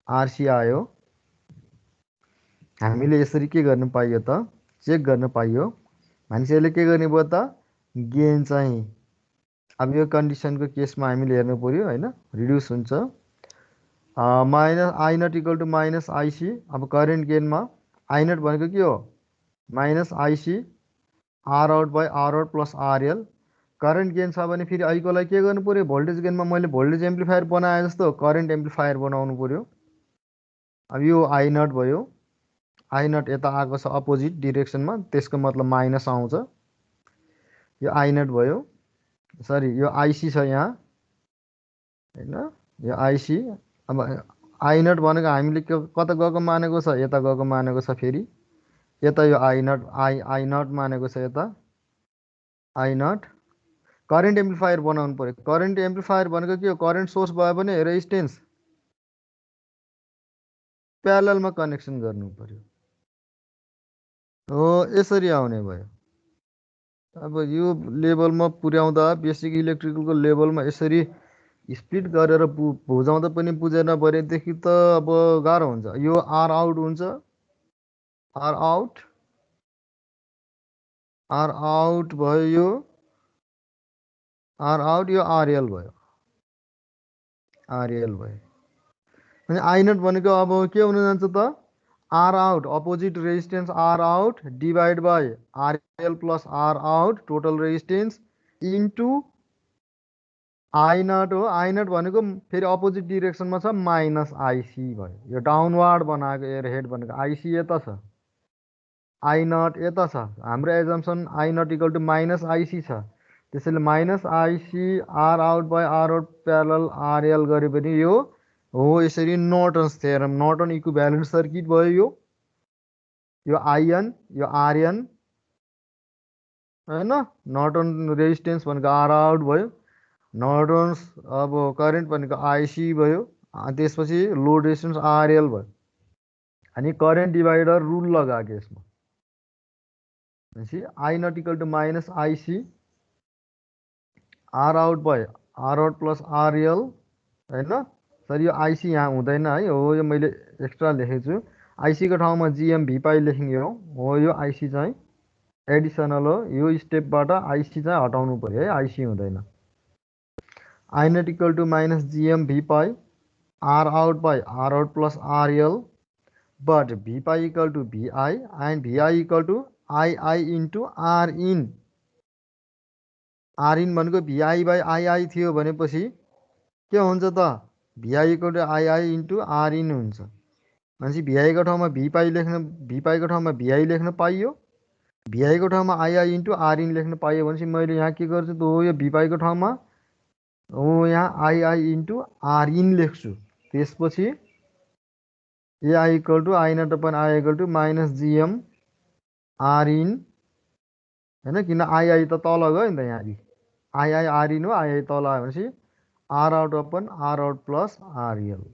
A: आरसी आयो। हामीले यसरी के गर्न पाइयो त, चेक गर्न पाइयो। मान्छेले के गर्ने भयो त, गेन चाहिँ अब यो कन्डिसनको केसमा हामीले हेर्नु पर्यो होइन, रिड्युस हुन्छ। Minus I naught equal to minus IC. अब करेन्ट गेनमा आई नट भनेको के हो, minus IC R out by R out plus RL. Current gain छ भने फेरि आईको लागि के गर्नु पर्यो, भोल्टेज गेनमा मैले भोल्टेज एम्प्लिफायर बनाए जस्तो करेन्ट एम्प्लिफायर बनाउनु पर्यो। अब यो आई नट भयो, आई नट यता आएको छ अपोजिट डिरेक्सनमा, त्यसको मतलब माइनस आउँछ। यो आई नट भयो, सरी यो आइसी छ यहाँ होइन, यो आइसी। अब आई नट भनेको हामीले कता गएको मानेको छ, यता गएको मानेको छ। फेरि यता यो आई नट आई नट मानेको छ, यता आई नट। करेन्ट एम्प्लिफायर बनाउनु पर्यो। करेन्ट एम्प्लिफायर भनेको के हो, करेन्ट सोर्स भयो भने रेजिस्टेन्स प्यारललमा कनेक्सन गर्नु पर्यो हो, यसरी आउने भयो। अब यो लेभलमा पुर्याउँदा बेसिक इलेक्ट्रिकलको लेभलमा यसरी स्प्लिट गरेर बुझाउँदा पनि बुझेन भनेदेखि त अब गाह्रो हुन्छ। यो आर आउट हुन्छ, आर आउट भयो, यो आर आउट, यो आरएल भयो, आरएल भयो। अनि आई नट भनेको अब के हुन जान्छ त, R out opposite resistance R out divide by RL plus R out total resistance into I naught हो। आई नट भनेको फेरि अपोजिट डिरेक्सनमा छ, माइनस आइसी भयो। यो डाउनवार्ड बनाएको एयर हेड भनेको आइसी यता छ, आई नट यता छ। हाम्रो assumption I naught equal to minus IC छ, त्यसैले minus IC R out by R out parallel RL गऱ्यो भने यो हो यसरी Norton's theorem, Norton equivalent circuit भयो। यो आइएन, यो आरएन होइन, नर्टन रेजिस्टेन्स भनेको आर आउट भयो, नर्टन्स अब करेन्ट भनेको आइसी भयो, त्यसपछि लोड रेजिस्टेन्स आरएल भयो। अनि करेन्ट डिभाइडर रुल लगाएको यसमा, भनेपछि I naught equal to minus IC R out by R out plus RL होइन। सर यो आइसी यहाँ हुँदैन है, हो यो मैले एक्स्ट्रा लेखेको छु। आइसीको ठाउँमा जिएम भी पाई लेख्ने हो, यो आइसी चाहिँ एडिसनल हो। यो स्टेपबाट आइसी चाहिँ हटाउनु पर्यो है, आइसी हुँदैन। I naught equal to minus GM V pi R out by R out plus RL, but V pi equal to VI and VI equal to I into R in R in भनेको VI by II थियो भनेपछि के हुन्छ त VI equal to II into R in हुन्छ भनेपछि भिआईको ठाउँमा भिपाईको ठाउँमा भिआई लेख्न पाइयो, भिआईको ठाउँमा आइआई इन्टु आर इन लेख्न पाइयो भनेपछि मैले यहाँ के गर्छु त हो यो भिपाईको ठाउँमा हो यहाँ आइआई इन्टु आर इन लेख्छु। त्यसपछि AI equal to I naught upon I equal to minus GM R in होइन, किन आइआई त तल गयो नि त यहाँ आइआई आर इन हो, आइआई तल आयो भनेपछि R out upon R out plus RL.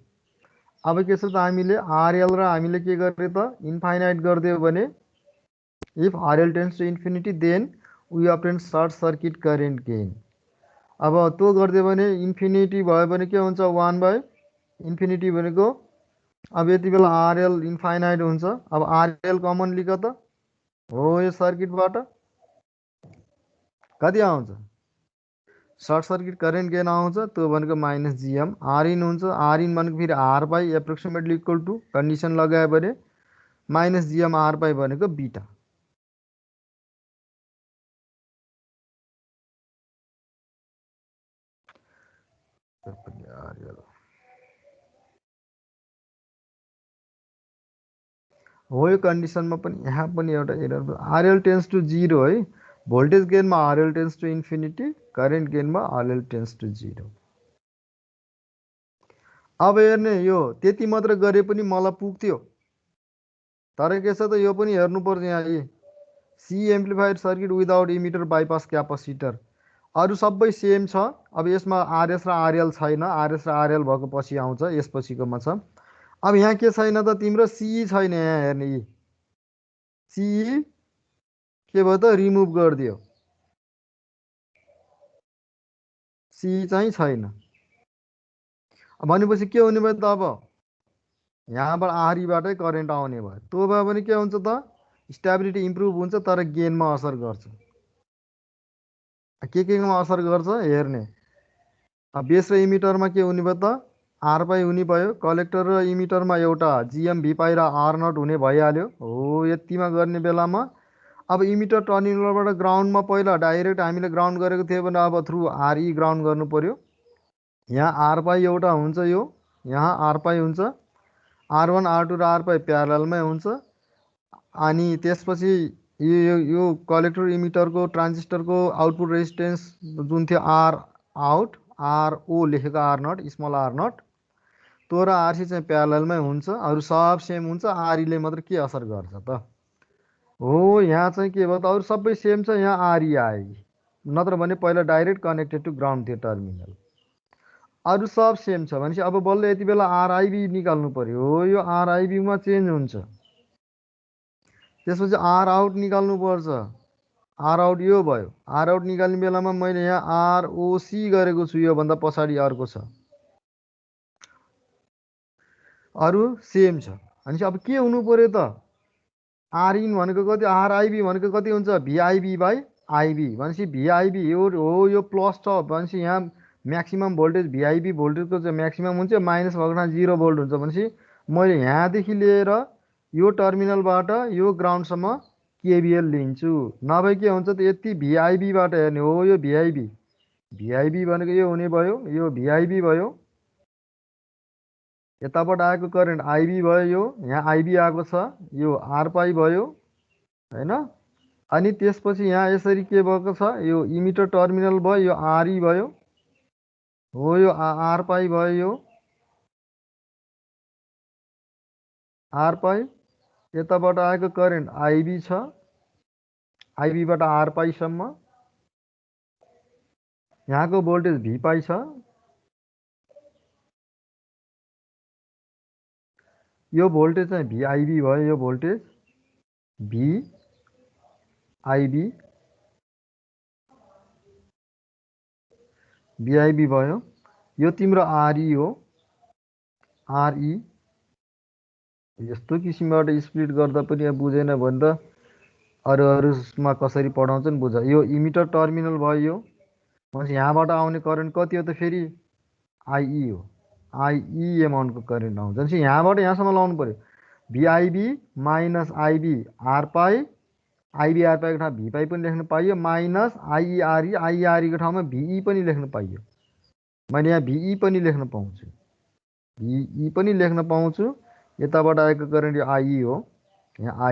A: अब के छ त हामीले आरएल र हामीले के गरे त इन्फाइनाइट गरिदियो भने if RL tends to infinity then we obtain short circuit current gain. अब त्यो गरिदियो भने इन्फिनिटी भयो भने के हुन्छ 1 बाई इन्फिनिटी भनेको अब यति बेला आरएल इन्फाइनाइट हुन्छ। अब आरएल कमन लिख त हो यो सर्किटबाट कति आउँछ सर्ट सर्किट करेन्ट गेन आउँछ, त्यो भनेको माइनस जिएम आर इन हुन्छ। आर इन भनेको फेरि R pi approximately equal to condition लगायो भने माइनस जिएम आर पाई भनेको बिटा। हो यो कन्डिसनमा पनि यहाँ पनि एउटा एरर आरएल टेन्स टु 0 है, भोल्टेज गेनमा RL tends to infinity, current गेनमा आरएल टेन्स टु 0। अब हेर्ने यो त्यति मात्र गरे पनि मलाई पुग्थ्यो, तर के छ त यो पनि हेर्नुपर्छ यहाँ C amplifier circuit without emitter bypass capacitor अरू सबै सेम छ। अब यसमा आरएस र आरएल छैन, आरएस र आरएल भएको पछि आउँछ, यसपछिकोमा छ। अब यहाँ के छैन त तिम्रो सी छैन, यहाँ हेर्ने सी के भयो त रिमुभ गरिदियो, सी चाहिँ छैन भनेपछि के हुने भयो त अब यहाँबाट आरईबाटै करेन्ट आउने भयो। त्यो भयो भने के हुन्छ त स्टेबिलिटी इम्प्रुभ हुन्छ तर गेनमा असर गर्छ। केमा असर गर्छ हेर्ने बेस र इमिटरमा के हुने भयो त आर पाई हुने भयो, कलेक्टर र इमिटरमा एउटा जिएम भी पाई र आर नट हुने भइहाल्यो हो। यतिमा गर्ने बेलामा अब इमिटर टर्मिनलबाट ग्राउन्डमा पहिला डाइरेक्ट हामीले ग्राउन्ड गरेको थियो भने अब थ्रु आरई ग्राउन्ड गर्नु पर्यो। यहाँ आर पाई एउटा हुन्छ, यो यहाँ आर पाई हुन्छ, R1 R2 र आर पाई प्यारलमै हुन्छ। अनि त्यसपछि यो कलेक्टर इमिटरको ट्रान्जिस्टरको आउटपुट रेजिस्टेन्स जुन थियो आर आउट आर ओ लेखेको R naught small R naught, त्यो र आरसी चाहिँ प्यारलमै हुन्छ, अरू सब सेम हुन्छ। आरईले मात्र के असर गर्छ त हो यहाँ चाहिँ के भयो त अरू सबै सेम छ, यहाँ आरई आयो, नत्र भने पहिला डाइरेक्ट कनेक्टेड टु ग्राउन्ड थियो टर्मिनल, अरू सब सेम छ भनेपछि अब बल्ल यति बेला आरआईबी निकाल्नु पर्यो। हो यो आरआईबीमा चेन्ज हुन्छ, त्यसपछि आर आउट निकाल्नु पर्छ, आर आउट यो भयो। आर आउट निकाल्ने बेलामा मैले यहाँ आरओसी गरेको छु, योभन्दा पछाडि अर्को छ, अरू सेम छ भनेपछि अब के हुनु पर्यो त आर इन भनेको कति, आरआईबी भनेको कति हुन्छ भिआईबी बाई आईबी भनेपछि भिआईबी यो हो यो प्लस छ भनेपछि यहाँ म्याक्सिमम भोल्टेज भिआईबी भोल्टेजको चाहिँ म्याक्सिमम हुन्छ, माइनस भएको ठाउँ 0 भोल्ट हुन्छ भनेपछि मैले यहाँदेखि लिएर यो टर्मिनलबाट यो ग्राउन्डसम्म केबिएल लिन्छु, नभए के हुन्छ त यति भिआईबीबाट हेर्ने हो यो भिआईबी, भिआईबी भनेको यो हुने भयो, यो भिआईबी भयो, यताबाट आएको करेन्ट आईबी भयो, यो यहाँ आईबी आएको छ, यो आर पाई भयो होइन। अनि त्यसपछि यहाँ यसरी के भएको छ यो इमिटर टर्मिनल भयो, यो आरई भयो हो, यो आर पाई भयो, यो आर पाई, यताबाट आएको करेन्ट आईबी छ, आईबीबाट आर पाईसम्म, यहाँको भोल्टेज भी पाई छ, यो भोल्टेज चाहिँ भिआईबी भयो, यो भोल्टेज भिआईबी भिआईबी भयो, यो तिम्रो आरई हो, आरई यस्तो किसिमबाट स्प्लिट गर्दा पनि बुझेन भने त अरूमा कसरी पढाउँछन् बुझ। यो इमिटर टर्मिनल भयो, यो भनेपछि यहाँबाट आउने करेन्ट कति हो त फेरि आइई हो, आइई एमाउन्टको करेन्ट आउँछ भनेपछि यहाँबाट यहाँसम्म लाउनु पर्यो VIB minus IB R pi IBR पाईको ठाउँमा भी पाई पनि लेख्न पाइयो माइनस आइइआरई आइइआरईको ठाउँमा भिई पनि लेख्न पाइयो। मैले यहाँ भिई पनि लेख्न पाउँछु, भिई पनि लेख्न पाउँछु। यताबाट आएको करेन्ट यो आइई हो, यहाँ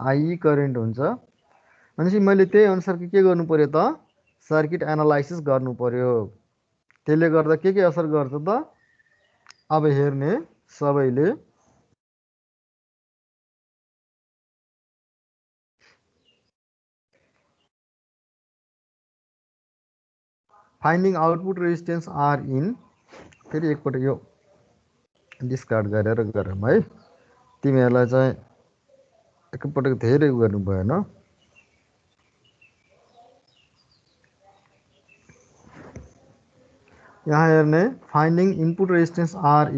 A: आइई करेन्ट हुन्छ। भनेपछि मैले त्यही अनुसारको के गर्नु पर्यो त, सर्किट एनालाइसिस गर्नु पर्यो। त्यसले गर्दा के असर गर्छ त, अब हेर्ने सबैले finding output resistance R in, फेरि एकपटक यो डिस्कार्ड गरेर गरौँ है। तिमीहरूलाई चाहिँ एकपटक धेरै गर्नु भएन। यहाँ हेर्ने finding input resistance R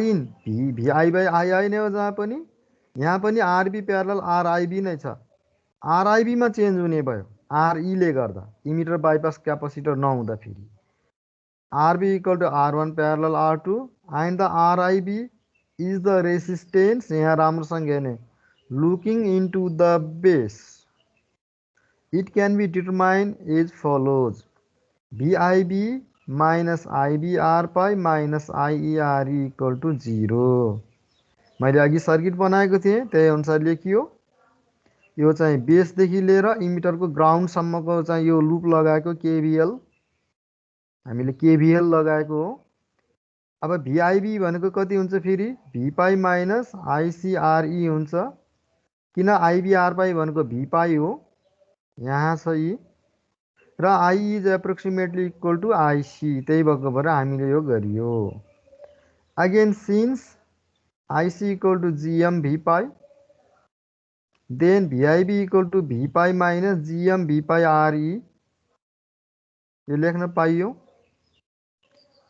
A: in VI by II नै हो जहाँ पनि, यहाँ पनि आरबी प्यारलल आरआइबी नै छ। आरआइबीमा चेन्ज हुने भयो आरईले गर्दा, इमिटर बाइपास क्यापासिटर नहुँदा फेरि। RB equal to R one parallel R two and the RIB is the resistance. यहाँ राम्रोसँग हेर्ने, looking into the base it can be determine as follows, VIB minus IBR pi minus IERE equal to 0। मैले अघि circuit बनाएको थिएँ त्यही अनुसार लेखियो। यो चाहिँ बेसदेखि लिएर इमिटरको ग्राउन्डसम्मको चाहिँ यो लुप लगाएको केभिएल, हामीले केभिएल लगाएको हो। अब भिआइबी भनेको कति हुन्छ फेरि, भी पाई माइनस आइसिआरई हुन्छ, किन आइबिआर पाई भनेको भी पाई हो, यहाँ छ यी, र I is approximately equal to IC, त्यही भएको भएर हामीले यो गरियो। Again since IC equal to GM V pi, then VIB equal to V pi minus GM V pi RE, यो लेख्न पाइयो।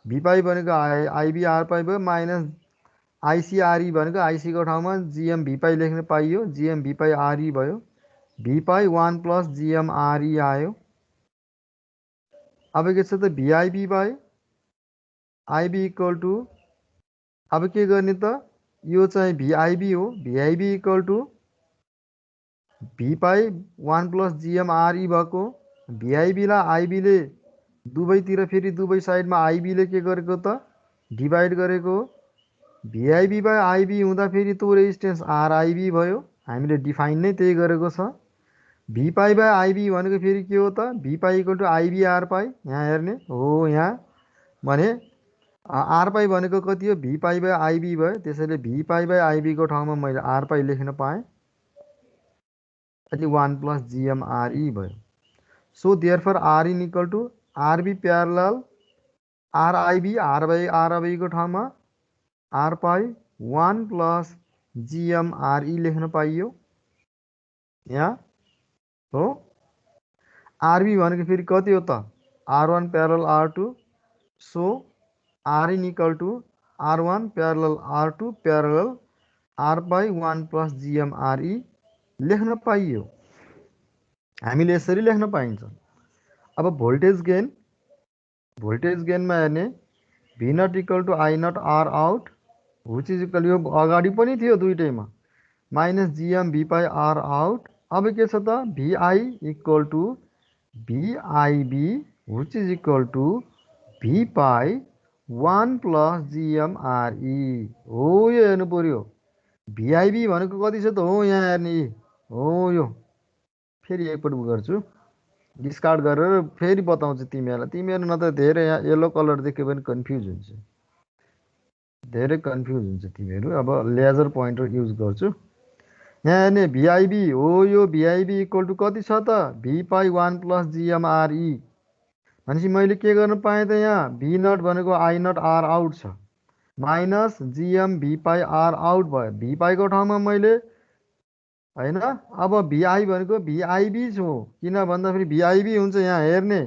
A: भी पाई भनेको आइबिआर पाई भयो, माइनस आइसिआरई भनेको आइसीको ठाउँमा जिएम भी पाई लेख्न पाइयो, जिएम भी पाई आरई भयो, भी पाई 1 प्लस जिएम आरई आयो। अब के छ त, VIB by IB equal to, अब के गर्ने त, यो चाहिँ भिआइबी हो, VIB equal to V pi 1 plus GM RE भएको, भिआइबीलाई आइबीले दुवैतिर फेरि दुवै साइडमा आइबीले के गरेको त, डिभाइड गरेको। भिआइबी बाई आइबी हुँदा फेरि त्यो रेजिस्टेन्स आरआइबी भयो, हामीले डिफाइन नै त्यही गरेको छ। भी पाई बाई आइबी भनेको फेरि के हो त, भी पाई इक्वल टु आइबिआर पाई, यहाँ हेर्ने हो, यहाँ भने आर पाई भनेको कति हो, भी पाई बाई आइबी भयो, त्यसैले भी पाई बाई आइबीको ठाउँमा मैले आर पाई लेख्न पाएँ, अनि 1 प्लस जिएम आरई भयो। So therefore R in equal to RB parallel RIB, R by आरआइबीको ठाउँमा R pi 1 plus GM RE लेख्न पाइयो यहाँ हो। आरबी भनेको फेरि कति हो त, R one parallel R two, so R in equal to R one parallel R two parallel R pi 1 plus GM RE लेख्न पाइयो। हामीले यसरी लेख्न पाइन्छ। अब भोल्टेज गेनमा हेर्ने, V naught equal to I naught R out which is equal, यो अगाडि पनि थियो दुइटैमा, minus GM V pi R out. अब के छ त, VI equal to VIB which is equal to V pi 1 plus GM RE हो। यो हेर्नु पर्यो, भिआइबी भनेको कति छ त, हो यहाँ हेर्ने हो, यो फेरि एकपल्ट गर्छु, डिस्कार्ड गरेर फेरि बताउँछु तिमीहरूलाई। तिमीहरू न त धेरै यहाँ येलो कलर देख्यो भने कन्फ्युज हुन्छ, धेरै कन्फ्युज हुन्छ तिमीहरू। अब लेजर पोइन्टर युज गर्छु। यहाँ हेर्ने भिआइबी हो, यो भिआइबी इक्वल टु कति छ त, भी पाई 1 प्लस जिएम आरई, भनेपछि मैले के गर्न पाएँ त, यहाँ भी नट भनेको आई नट आर आउट छ, minus GM V pi R out भयो, भी पाईको ठाउँमा मैले होइन। अब भिआई भनेको भिआइबी हो, किन भन्दाखेरि भिआइबी हुन्छ, यहाँ हेर्ने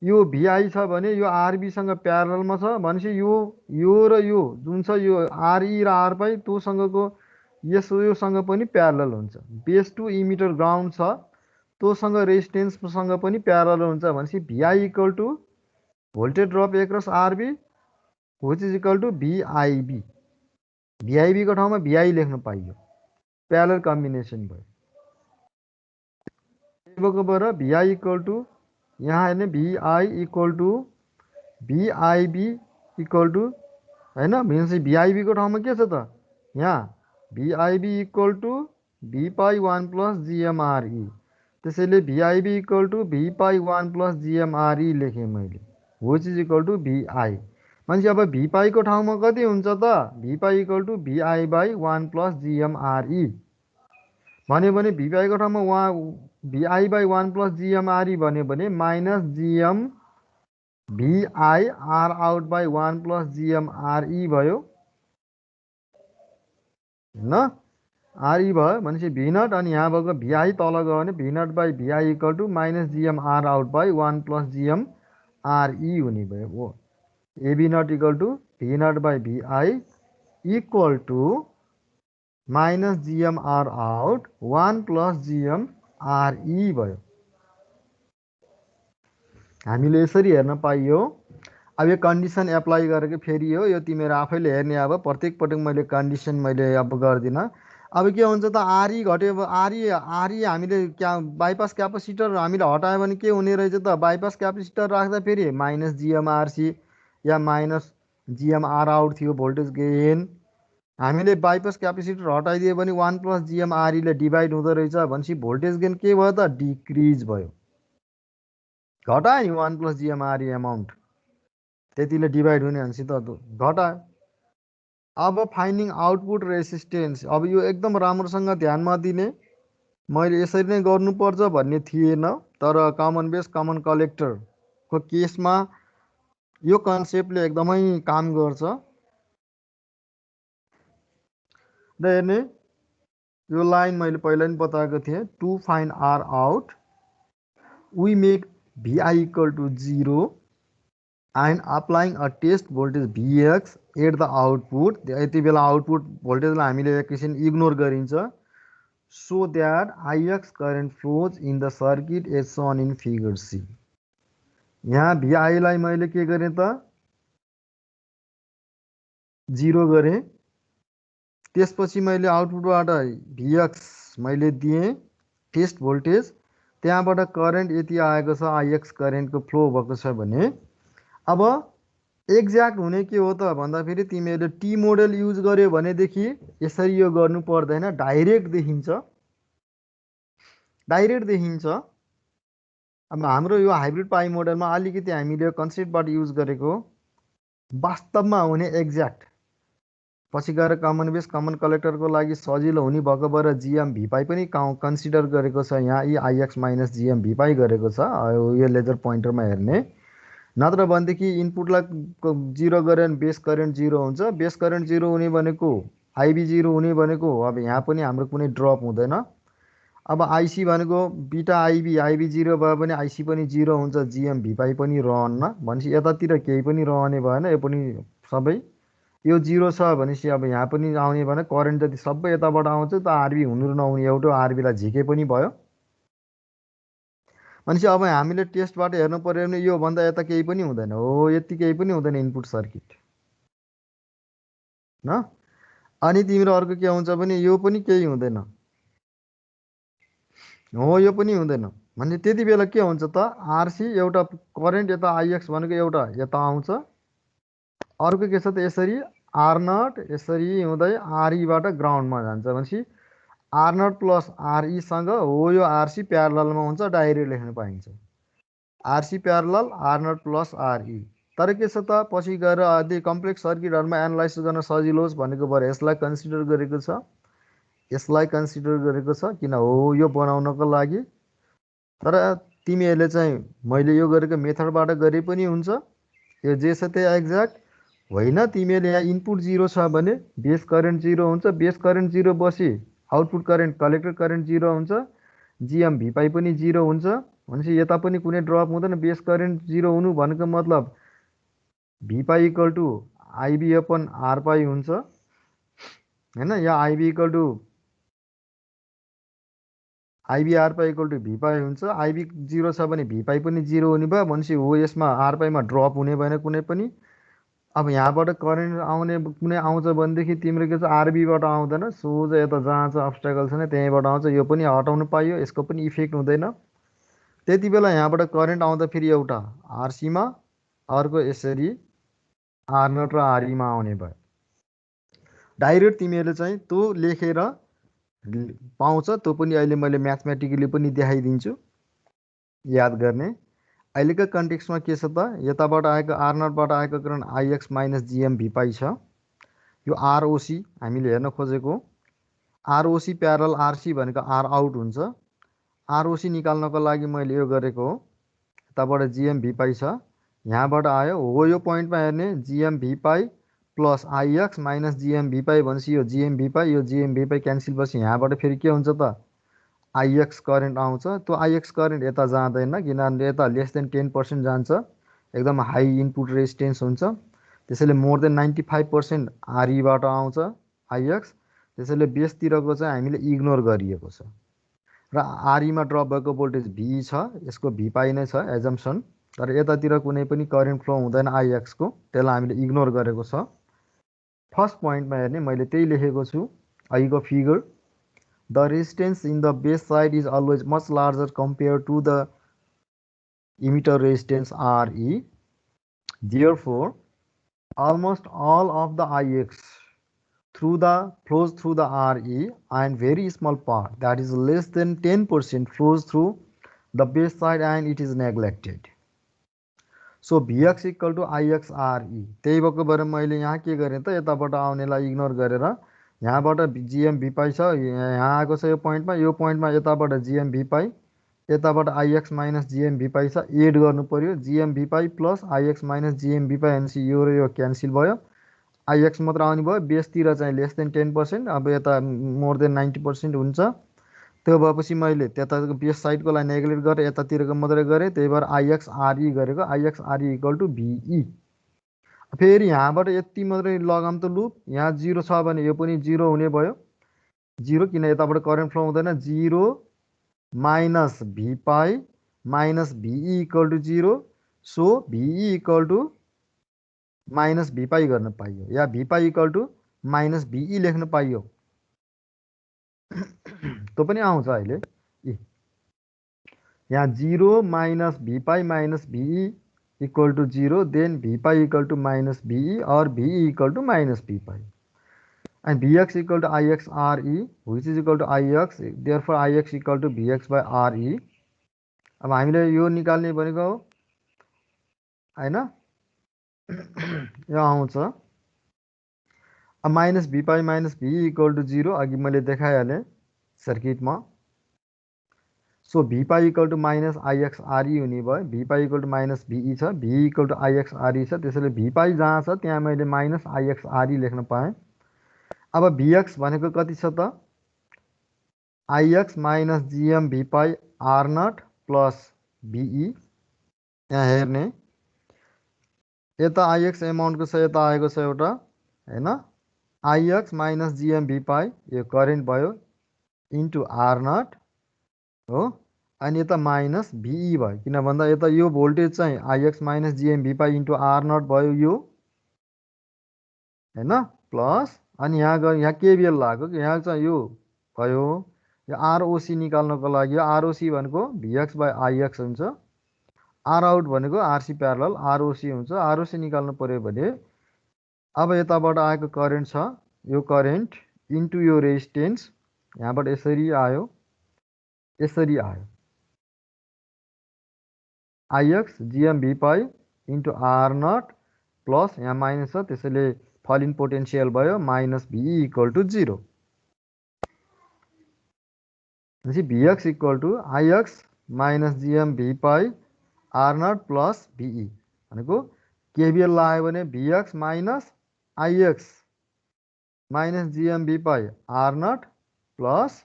A: यो भिआई छ भने यो आरबीसँग प्यारललमा छ, भनेपछि यो र यो जुन छ यो आरई र आर पाई तँसँगको योसँग पनि प्यारलल हुन्छ। बेस टु इमिटर ग्राउन्ड छ, तँसँग रेजिस्टेन्ससँग पनि प्यारलल हुन्छ, भनेपछि VI equal to voltage drop across RB which is equal to VIB, भिआइबीको ठाउँमा भिआई लेख्न पाइयो। प्यारलल कम्बिनेसन भयो। बर VI इक्वल टू यहाँ हेर्ने VI equal to VIB equal to होइन भनेपछि VIB को ठाउँमा के छ त यहाँ VIB equal to V pi 1 plus GMRE। त्यसैले VIB equal to V pi 1 plus GMRE लेखेँ मैले, which is equal to VI। भनेपछि अब V पाई को ठाउँमा कति हुन्छ त V pi equal to VI by 1 plus GMRE भन्यो भने V पाई को ठाउँमा VI बाई 1 प्लस GMRE भन्यो भने minus GM VI R out by 1 plus GMRE भयो होइन, RE भयो भनेपछि V नट अनि यहाँ भएको VI तल गयो भने V naught by VI equal to minus GM R out by 1 plus GMRE हुने भयो। हो AB naught equal to V naught by VI equal to minus GMR out 1 plus GMRE भयो। हामीले यसरी हेर्न पाइयो। अब यो कन्डिसन एप्लाई गरेको फेरि हो, यो तिमीहरू आफैले हेर्ने। अब प्रत्येक पटक मैले कन्डिसन मैले अब गर्दिनँ। अब के हुन्छ त RE घट्यो, RE हामीले बाइपास क्यापेसिटर हामीले हटायो भने के हुने रहेछ त बाइपास क्यापेसिटर राख्दा फेरि माइनस GMRC या माइनस GMR आउट थियो भोल्टेज गेन। हामीले बाइपास क्यापेसिटर हटाइदियो भने 1 प्लस GMRE ले डिभाइड हुँदो रहेछ भनेपछि भोल्टेज गेन के भयो त डिक्रिज भयो। घटायो नि 1 प्लस GMRE एमाउन्ट, त्यतिले डिभाइड हुने भनेपछि त घटायो। अब फाइन्डिङ आउटपुट रेसिस्टेन्स, अब यो एकदम राम्रोसँग ध्यानमा दिने। मैले यसरी नै गर्नुपर्छ भन्ने थिएन, तर कमन बेस कमन कलेक्टरको केसमा यो कन्सेप्टले एकदमै काम गर्छ। र हेर्ने यो लाइन मैले पहिला नि बताएको थिएँ, to find R out we make VI equal to 0 and applying a test voltage Vx at the output। यति बेला आउटपुट भोल्टेजलाई हामीले एकैछिन इग्नोर गरिन्छ। So that IX current flows in the circuit as shown in figure C। यहाँ VI लाई मैले के गरेँ त 0 गरेँ। त्यसपछि मैले आउटपुटबाट Vx मैले दिएँ टेस्ट भोल्टेज, त्यहाँबाट करेन्ट यति आएको छ, IX करेन्टको फ्लो भएको छ भने अब एक्ज्याक्ट हुने के हो त भन्दाखेरि तिमीहरूले टी मोडल युज गर्यो भनेदेखि यसरी यो गर्नु पर्दैन, डाइरेक्ट देखिन्छ, डाइरेक्ट देखिन्छ। अब हाम्रो यो हाइब्रिड पाई मोडलमा अलिकति हामीले कन्सेप्टबाट युज गरेको वास्तवमा हुने एक्ज्याक्ट पछि गएर कमन बेस कमन कलेक्टरको लागि सजिलो हुने भएको भएर GM V पाई पनि कन्सिडर गरेको छ। यहाँ यी IX माइनस GM V पाई गरेको छ यो लेजर पोइन्टरमा हेर्ने। नत्र भनेदेखि इनपुटलाई 0 गऱ्यो भने बेस करेन्ट 0 हुन्छ, बेस करेन्ट 0 हुने भनेको IB 0 हुने भनेको अब यहाँ पनि हाम्रो कुनै ड्रप हुँदैन। अब IC भनेको बिटा IB 0 भयो भने IC पनि 0 हुन्छ, GM V पाई पनि रहन्न भनेपछि यतातिर केही पनि रहने भएन, यो पनि सबै यो 0 छ भनेपछि अब यहाँ पनि आउने भने करेन्ट जति सबै यताबाट आउँछ त RB हुनु र नहुने एउटो RB लाई झिके पनि भयो। भनेपछि अब हामीले टेस्टबाट हेर्नु पर्यो भने यो भन्दा यता केही पनि हुँदैन। हो यति केही पनि हुँदैन इनपुट सर्किट न। अनि तिम्रो अर्को के हुन्छ भने यो पनि केही हुँदैन, हो यो पनि हुँदैन। भने त्यति बेला के हुन्छ त RC एउटा करेन्ट यता IX भनेको एउटा यता आउँछ, अर्को के छ त यसरी R नट यसरी हुँदै RE बाट ग्राउन्डमा जान्छ। भनेपछि R नट प्लस RE सँग हो यो RC प्यारललमा हुन्छ, डाइरेक्ट लेख्न पाइन्छ RC parallel R naught plus RE। तर के छ त पछि गएर अझै कम्प्लेक्स सर्किटहरुमा एनालाइसिस गर्न सजिलो होस् भनेको भएर यसलाई कन्सिडर गरेको छ, यसलाई कन्सिडर गरेको छ किन हो यो बनाउनको लागि। तर तिमीहरूले चाहिँ मैले यो गरेको मेथडबाट गरे पनि हुन्छ, यो जे छ त्यही एक्ज्याक्ट होइन। तिमीहरूले यहाँ इनपुट 0 छ भने बेस करेन्ट 0 हुन्छ, बेस करेन्ट 0 बसी आउटपुट करेन्ट कलेक्टर करेन्ट 0 हुन्छ, GM V पाई पनि 0 हुन्छ। भनेपछि यता पनि कुनै ड्रप हुँदैन। बेस करेन्ट 0 हुनु भनेको मतलब V pi equal to IB upon R pi हुन्छ हैन। या IB equal to IB R pi equal to V pi हुन्छ। IB 0 छ भने V पाई पनि 0 हुने भयो। भनेपछि हो यसमा R पाईमा ड्रप हुने भएन कुनै पनि। अब यहाँबाट करेन्ट आउने कुनै आउँछ भनेदेखि तिम्रो के छ आरबीबाट आउँदैन, सोझ यता जहाँ चाहिँ अब्स्ट्याकल छैन त्यहीँबाट आउँछ। यो पनि हटाउनु पाइयो, यसको पनि इफेक्ट हुँदैन। त्यति बेला यहाँबाट करेन्ट आउँदा फेरि एउटा आरसीमा, अर्को यसरी आर नट र आरईमा आउने भयो। डाइरेक्ट तिमीहरूले चाहिँ त्यो लेखेर पाउँछ, त्यो पनि अहिले मैले म्याथमेटिकली पनि देखाइदिन्छु याद गर्ने। अहिलेको कन्टेक्स्टमा के छ त, यताबाट आएको आर नटबाट आएको करेन्ट आइएक्स माइनस जिएम भिपाई छ। यो आरओसी हामीले हेर्न खोजेको, आरओसी प्यारल आरसी भनेको आर आउट हुन्छ। आरओसी निकाल्नको लागि मैले यो गरेको हो, यताबाट जिएम भिपाई छ, यहाँबाट आयो हो, यो पोइन्टमा हेर्ने GM V pi plus IX minus GM V pi भनेपछि यो जिएम भिपाई क्यान्सल भएपछि यहाँबाट फेरि के हुन्छ त आइएक्स करेन्ट आउँछ। त्यो आइएक्स करेन्ट यता जाँदैन, किनभने यता लेस देन 10% जान्छ, एकदम हाई इनपुट रेजिस्टेन्स हुन्छ। त्यसैले मोर देन 95% आरईबाट आउँछ आइएक्स। त्यसैले बेसतिरको चाहिँ हामीले इग्नोर गरिएको छ र आरईमा ड्रप भएको भोल्टेज भी छ, यसको भिपाई नै छ एजम्सन। तर यतातिर कुनै पनि करेन्ट फ्लो हुँदैन आइएक्सको, त्यसलाई हामीले इग्नोर गरेको छ। फर्स्ट पोइन्टमा हेर्ने मैले त्यही लेखेको छु अहिलेको figure, the resistance in the base side is always much larger compare to the emitter resistance RE. Therefore, almost all of the IX flows through the RE, and very small part, that is less than 10%, flows through the base side and it is neglected. So Vx equal to Ix RE. त्यही भएको भएर मैले यहाँ के गरेँ त, यताबाट आउनेलाई ignore गरेर यहाँबाट जिएम भिपाई छ, यहाँ आएको छ यो पोइन्टमा यताबाट जिएम भिपाई, यताबाट आइएक्स माइनस जिएम भिपाई छ, एड गर्नु पर्यो। GM V pi plus IX minus GM V pi भनेपछि यो र यो क्यान्सल भयो, आइएक्स मात्र आउने भयो। बेसतिर चाहिँ लेस देन 10%, अब यता मोर देन 90% हुन्छ। त्यो भएपछि मैले त्यताको बेस साइडकोलाई नेग्लेक्ट गरेँ, यतातिरको मात्रै गरेँ, त्यही भएर आइएक्स आरई गरेको, आइएक्स आरई इक्वल टु भिई। फेरि यहाँबाट यति मात्रै लगाम त लुप, यहाँ 0 छ भने यो पनि 0 हुने भयो, 0, किन यताबाट करेन्ट फ्लो हुँदैन। 0 minus V pi minus VE equal to 0, so VE equal to minus V pi गर्न पाइयो, या V pi equal to minus VE लेख्न पाइयो। त्यो पनि आउँछ अहिले, यहाँ 0 minus V pi minus VE equal to 0, then V pi equal to minus VE or VE equal to minus V pi, and Vx equal to Ix Re, which is equal to Ix, therefore Ix equal to Vx by Re. अब हामीले यो निकाल्ने भनेको हो हैन, यो आउँछ। अब minus V pi minus VE equal to 0 अघि मैले देखाइहालेँ सर्किटमा। So V pi equal to minus IX RE हुने भयो, V pi equal to minus VE छ, VE equal to IX RE छ, त्यसैले भिपाई जहाँ छ त्यहाँ मैले माइनस आइएक्स आरई लेख्न पाएँ। अब भिएक्स भनेको कति छ त, IX minus GM V pi R naught plus VE. यहाँ हेर्ने यता आइएक्स एमाउन्टको छ, यता आएको छ एउटा हैन, आइएक्स माइनस जिएम भिपाई यो करेन्ट भयो इन्टु आर नट हो, अनि यता माइनस भिई भयो, किन भन्दा यता यो भोल्टेज चाहिँ IX minus GM V pi into R naught भयो यो हैन, प्लस अनि यहाँ केबिएल लाग्यो कि यहाँ चाहिँ यो भयो, यो आरओसी निकाल्नको लागि आरओसी भनेको भिएक्स बाई आइएक्स हुन्छ, आर आउट भनेको आरसी प्यारलल आरओसी हुन्छ। आरओसी निकाल्नु पर्यो भने अब यताबाट आएको करेन्ट छ, यो करेन्ट इन्टु यो रेजिस्टेन्स, यहाँबाट यसरी आयो, यसरी आयो, IX GM V pi into R naught plus यहाँ माइनस छ, त्यसैले फल इन पोटेन्सियल भयो, minus VE equal to 0। VX equal to IX minus GM V pi R naught plus VE भनेको केबिएल लगायो भने VX minus IX minus GM V pi R naught plus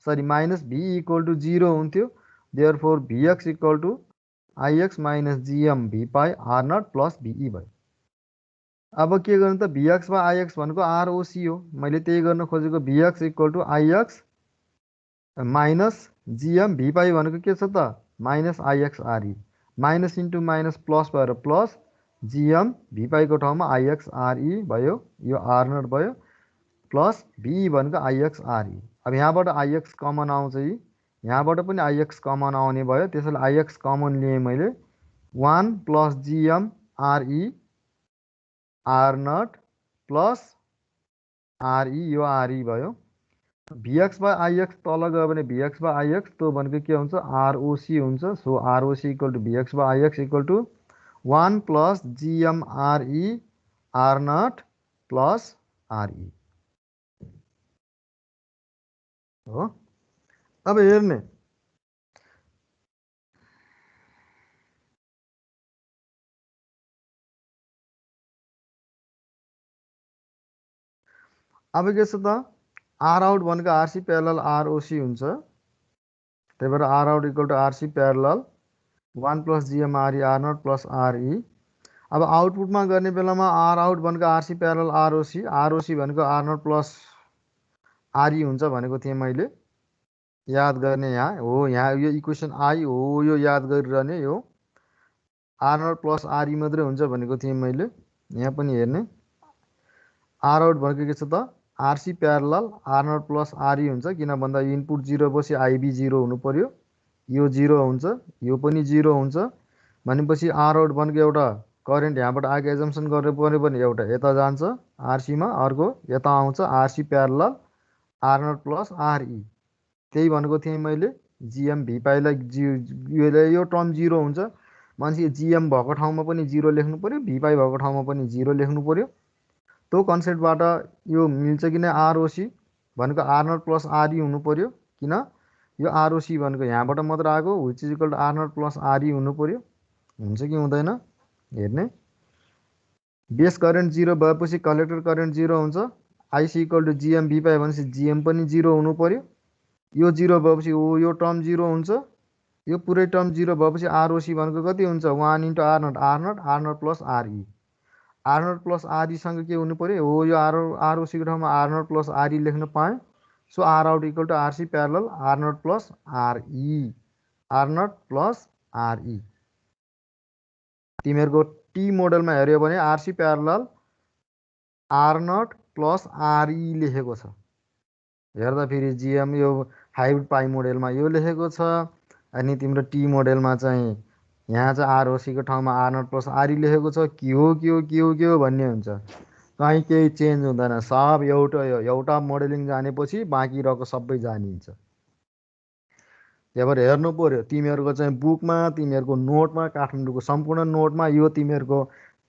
A: minus VE equal to 0 हुन्थ्यो। Therefore VX equal to IX minus GM V pi R naught plus VE भयो। अब के गर्नु त, भिएक्स वा आइएक्स भनेको आरओसी हो, मैले त्यही गर्न खोजेको। VX equal to IX minus GM V pi भनेको के छ त, minus IX RE, minus into minus plus भएर प्लस, जिएम भी पाईको ठाउँमा आइएक्स आरई भयो, यो आर नट भयो, प्लस भी भनेको आइएक्स आरई। अब यहाँबाट आइएक्स कमन आउँछ, यहाँबाट पनि आइएक्स कमन आउने भयो, त्यसैले आइएक्स कमन लिएँ मैले। 1 plus GM RE R naught plus RE, यो आरई भयो। भिएक्स बाई आइएक्स तल गयो भने भिएक्स बाई आइएक्स त्यो भनेको के हुन्छ, आरओसी हुन्छ। So ROC equal to VX by IX equal to 1 plus GM RE R naught plus RE हो। अब हेर्ने अब के छ त, आर आउट भनेको आरसी प्यारलल आरओसी हुन्छ, त्यही भएर R out equal to RC parallel 1 plus GM RE R naught plus RE. अब आउटपुटमा गर्ने बेलामा आर आउट भनेको आरसी प्यारलल आरओसी, आरओसी भनेको आर नट प्लस आरई हुन्छ भनेको थिएँ मैले, याद गर्ने यहाँ हो। यहाँ यो इक्वेसन आई हो, यो याद गरिरहने, यो आर नट प्लस आरई मात्रै हुन्छ भनेको थिएँ मैले। यहाँ पनि हेर्ने आर आउट भनेको के छ त, RC parallel R naught plus RE हुन्छ, किन भन्दा इनपुट 0 बसी आइबी 0 हुनु पर्यो, यो 0 हुन्छ, यो पनि 0 हुन्छ भनेपछि आर आउट भनेको एउटा करेन्ट यहाँबाट आएको एजम्सन गर्नु पर्यो भने एउटा यता जान्छ आरसीमा, अर्को यता आउँछ RC parallel R naught plus RE. त्यही भनेको थिएँ मैले, जिएम भी पाईलाई यो टर्म 0 हुन्छ मान्छे, जिएम भएको ठाउँमा पनि 0 लेख्नु पर्यो, भी पाई भएको ठाउँमा पनि 0 लेख्नु पर्यो। त्यो कन्सेप्टबाट यो मिल्छ कि नै, आरओसी भनेको आर नट प्लस आरई हुनु पर्यो, किन यो आरओसी भनेको यहाँबाट मात्र आएको, which is equal to R naught plus RE हुनु पर्यो। हुन्छ कि हुँदैन हेर्ने। बेस करेन्ट 0 भएपछि कलेक्टर करेन्ट 0 हुन्छ, आइसी इक्वल टु जिएम भी पायो भनेपछि जिएम पनि 0 हुनु पर्यो, यो 0 भएपछि यो टर्म 0 हुन्छ, यो पुरै टर्म 0 भएपछि आरओसी भनेको कति हुन्छ, 1 into R naught, R naught plus RE. R naught plus आरईसँग के हुनु पर्यो हो, यो आरओसीको ठाउँमा आर नट प्लस आरई लेख्न पाएँ। So R out equal to RC parallel R naught plus RE, R naught plus RE. तिमीहरूको टी मोडलमा हेऱ्यो भने RC parallel R naught plus RE लेखेको छ, हेर्दा फेरि जिएम यो हाइब्रिड पाई मोडेलमा यो लेखेको छ, अनि तिम्रो टी मोडेलमा चाहिँ यहाँ चाहिँ आरओसीको ठाउँमा आर नट प्लस आरई लेखेको छ। के हो के हो के हो के हो भन्ने हुन्छ, कहीँ केही चेन्ज हुँदैन, सब एउटा मोडेलिङ जानेपछि बाँकी रहेको सबै जानिन्छ। त्यही भएर हेर्नु पर्यो तिमीहरूको चाहिँ बुकमा, तिमीहरूको नोटमा, काठमाडौँको सम्पूर्ण नोटमा यो तिमीहरूको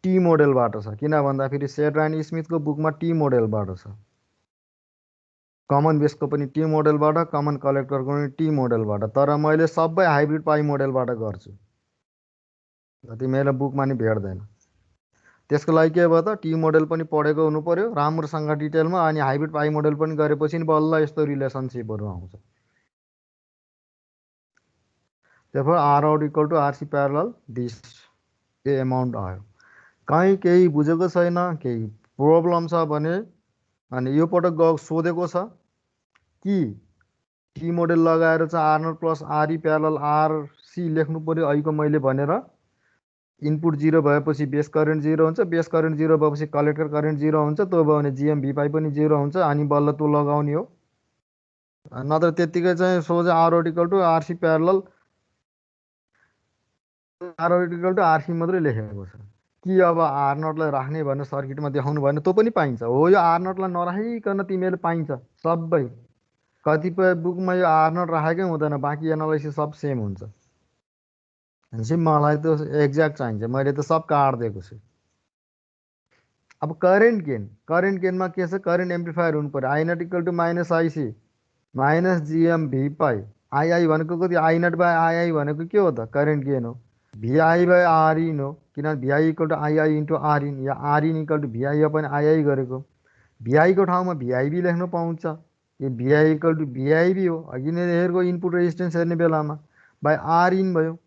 A: टी मोडेलबाट छ, किन भन्दाखेरि सेड्रान स्मिथको बुकमा टी मोडेलबाट छ, कमन बेसको पनि टी मोडेलबाट, कमन कलेक्टरको पनि टी मोडेलबाट, तर मैले सबै हाइब्रिड पाई मोडेलबाट गर्छु, तिमीहरूलाई बुकमा नि भेट्दैन। त्यसको लागि के भयो त, टी मोडेल पनि पढेको हुनु पर्यो राम्रोसँग डिटेलमा, अनि हाइब्रिड पाई मोडेल पनि गरेपछि नि बल्ल यस्तो रिलेसनसिपहरू आउँछ। त्यही R out equal to RC parallel this, यो एमाउन्ट आयो। कहीँ केही बुझेको छैन, केही प्रब्लम छ भने अनि यो पटक सोधेको छ कि टी मोडेल लगाएर चाहिँ R naught plus RE parallel RC लेख्नु पर्यो अहिलेको मैले भनेर। इनपुट 0 भएपछि बेस करेन्ट 0 हुन्छ, बेस करेन्ट 0 भएपछि कलेक्टर करेन्ट 0 हुन्छ, त्यो भयो भने जिएम भी पाई पनि 0 हुन्छ, अनि बल्ल त्यो लगाउने हो। नत्र त्यत्तिकै चाहिँ सोझै R out equal to RC parallel R out equal to RC मात्रै लेखेको छ कि अब आर नटलाई राख्ने भनेर सर्किटमा देखाउनु भएन, त्यो पनि पाइन्छ हो। यो आर नटलाई नराखिकन तिमीहरूले पाइन्छ सबै, कतिपय बुकमा यो आर नट राखेकै हुँदैन, बाँकी एनालाइसिस सब सेम हुन्छ। भनेपछि मलाई त एक्ज्याक्ट चाहिन्छ, मैले त सब काटिदिएको छु। अब करेन्ट गेनमा के छ, करेन्ट एम्प्लिफायर हुनु पर्यो, I naught equal to minus IC minus GM V pi. II भनेको कति, आई नट बाई आइआई भनेको के हो त, करेन्ट गेन हो, भिआई बाई आरइन हो, किनभने VI equal to II into R in, या R in equal to VI upon II गरेको, भिआईको ठाउँमा भिआइबी लेख्नु पाउँछ, यो भिआई इक्वल टु भिआइबी हो, अघि नै हेरेको इनपुट रेजिस्टेन्स हेर्ने बेलामा बाई आरइन भयो।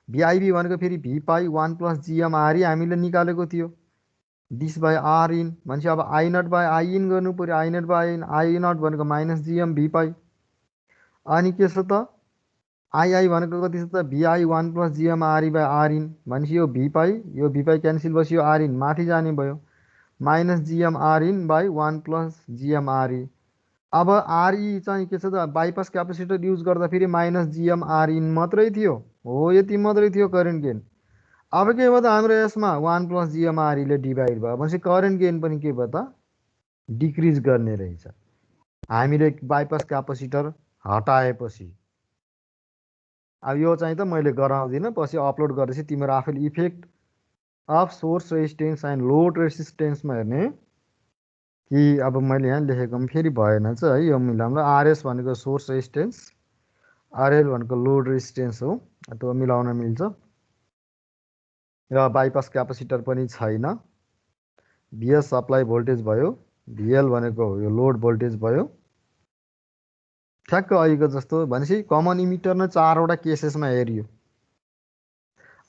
A: भिआइबी भनेको फेरि भी पाई 1 प्लस जिएम आरई हामीले निकालेको थियो, दिस बाई आरइन भनेपछि अब आई नट बाई आइइन गर्नु पऱ्यो, I naught by I naught भनेको माइनस जिएम भी पाई। अनि के छ त, आई भनेको कति छ त VI 1 plus GM RE by R in भनेपछि यो भी पाई क्यान्सिल भएपछि यो आर इन माथि जाने भयो minus GM R in by 1 plus GM RE. अब आरई चाहिँ के छ त बाइपास क्यापेसिटर युज गर्दा फेरि माइनस जिएम आर इन मात्रै थियो हो यति मात्रै थियो करेन्ट गेन। अब के भयो त हाम्रो यसमा 1 प्लस जिएम आरईले डिभाइड भयो भनेपछि करेन्ट गेन पनि के भयो त डिक्रिज गर्ने रहेछ हामीले बाइपास क्यापेसिटर हटाएपछि। अब यो चाहिँ त मैले गराउँदिनँ पछि अपलोड गरेपछि तिमीहरू आफैले effect of source resistance and load रेजिस्टेन्समा हेर्ने कि अब मैले यहाँ लेखेको पनि फेरि भएन चाहिँ है। यो मिलाउँदा आरएस भनेको सोर्स रेजिस्टेन्स आरएल भनेको लोड रेजिस्टेन्स हो त्यो मिलाउन मिल्छ। र बाइपास क्यापेसिटर पनि छैन। भिएस सप्लाई भोल्टेज भयो भिएल भनेको यो लोड भोल्टेज भयो ठ्याक्क अहिलेको जस्तो भनेपछि कमन इमिटर नै 4वटा केसेसमा हेरियो।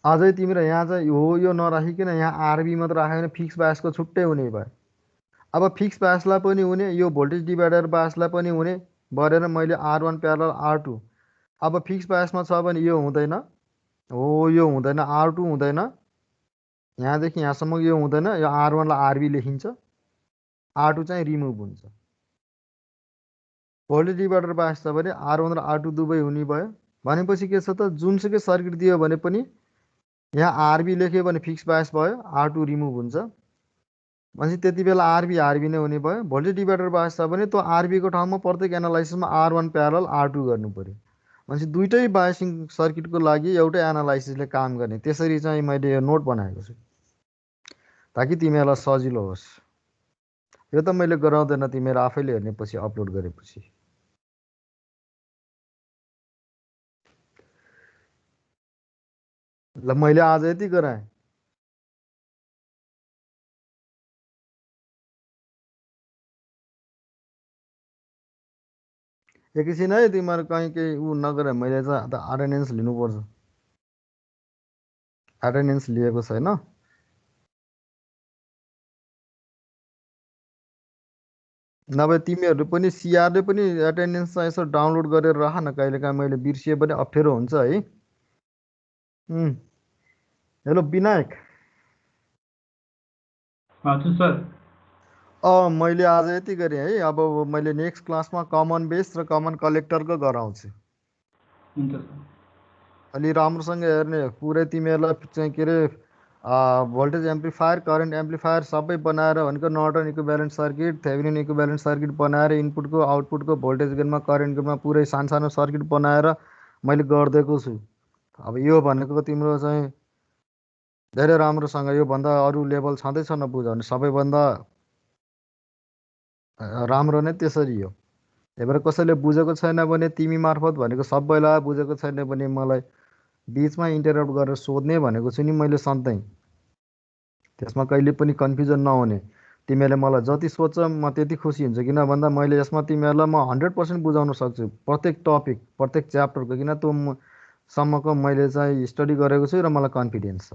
A: अझै तिम्रो यहाँ चाहिँ हो यो नराखिकन यहाँ आरबी मात्र राख्यो भने फिक्स बायसको छुट्टै हुने भयो। अब फिक्स बायसलाई पनि हुने यो भोल्टेज डिभाइडर बायसलाई पनि हुने बरेर मैले R1 प्यारल R2। अब फिक्स बायसमा छ भने यो हुँदैन हो यो हुँदैन R2 हुँदैन यहाँदेखि यहाँसम्म यो हुँदैन यो R1 लाई आरबी लेखिन्छ R2 चाहिँ रिमुभ हुन्छ। भोल्टेज डिभाइडर बायस छ भने R1 र R2 दुवै हुने भयो भनेपछि के छ त जुनसुकै सर्किट दियो भने पनि यहाँ आरबी लेख्यो भने फिक्स बायस भयो R2 रिमुभ हुन्छ भनेपछि त्यति बेला आरबी नै हुने भयो। भोल्टेज डिभाइडर बायस छ भने त्यो आरबीको ठाउँमा प्रत्येक एनालाइसिसमा R1 प्यारल R2 गर्नु पर्यो भनेपछि दुइटै बायसिङ सर्किटको लागि एउटै एनालाइसिसले काम गर्ने। त्यसरी चाहिँ मैले यो नोट बनाएको छु ताकि तिमीहरूलाई सजिलो होस्। यो त मैले गराउँदैन तिमीहरू आफैले हेर्ने पछि अपलोड गरेपछि। ल मैले आज यति गराएँ। एकैछिन है तिमीहरू कहीँ केही ऊ नगरे मैले चाहिँ अटेन्डेन्स लिनुपर्छ। अटेन्डेन्स लिएको छैन नभए तिमीहरू पनि सिआरले पनि एटेन्डेन्स चाहिँ यसो डाउनलोड गरेर राख न कहिलेकाहीँ मैले बिर्सिए पनि अप्ठ्यारो हुन्छ है। हेलो विनायक।
B: हजुर सर।
A: मैले आज यति गरेँ है। अब मैले नेक्स्ट क्लासमा कमन बेस र कमन कलेक्टरको गराउँछु।
B: हुन्छ सर।
A: अलि राम्रोसँग हेर्ने पुरै तिमीहरूलाई चाहिँ के अरे भोल्टेज एम्प्लिफायर करेन्ट एम्प्लिफायर सबै बनाएर भनेको Norton equivalent circuit Thevenin equivalent circuit बनाएर इनपुटको आउटपुटको भोल्टेज गेनमा करेन्ट गेनमा पुरै सानो सर्किट बनाएर मैले गरिदिएको छु। अब यो भनेको तिम्रो चाहिँ धेरै राम्रोसँग योभन्दा अरू लेभल छँदैछ नबुझाउने सबैभन्दा राम्रो नै त्यसरी हो। त्यही भएर कसैले बुझेको छैन भने तिमी मार्फत भनेको सबैलाई बुझेको छैन भने मलाई बिचमा इन्टरप्ट गरेर सोध्ने भनेको छु नि मैले सधैँ। त्यसमा कहिले पनि कन्फ्युजन नहुने। तिमीहरूले मलाई जति सोध्छ म त्यति खुसी हुन्छु किन भन्दा मैले यसमा तिमीहरूलाई म 100% बुझाउन सक्छु प्रत्येक टपिक प्रत्येक च्याप्टरको किन त्यो सम्मको मैले चाहिँ स्टडी गरेको छु र मलाई कन्फिडेन्स छ।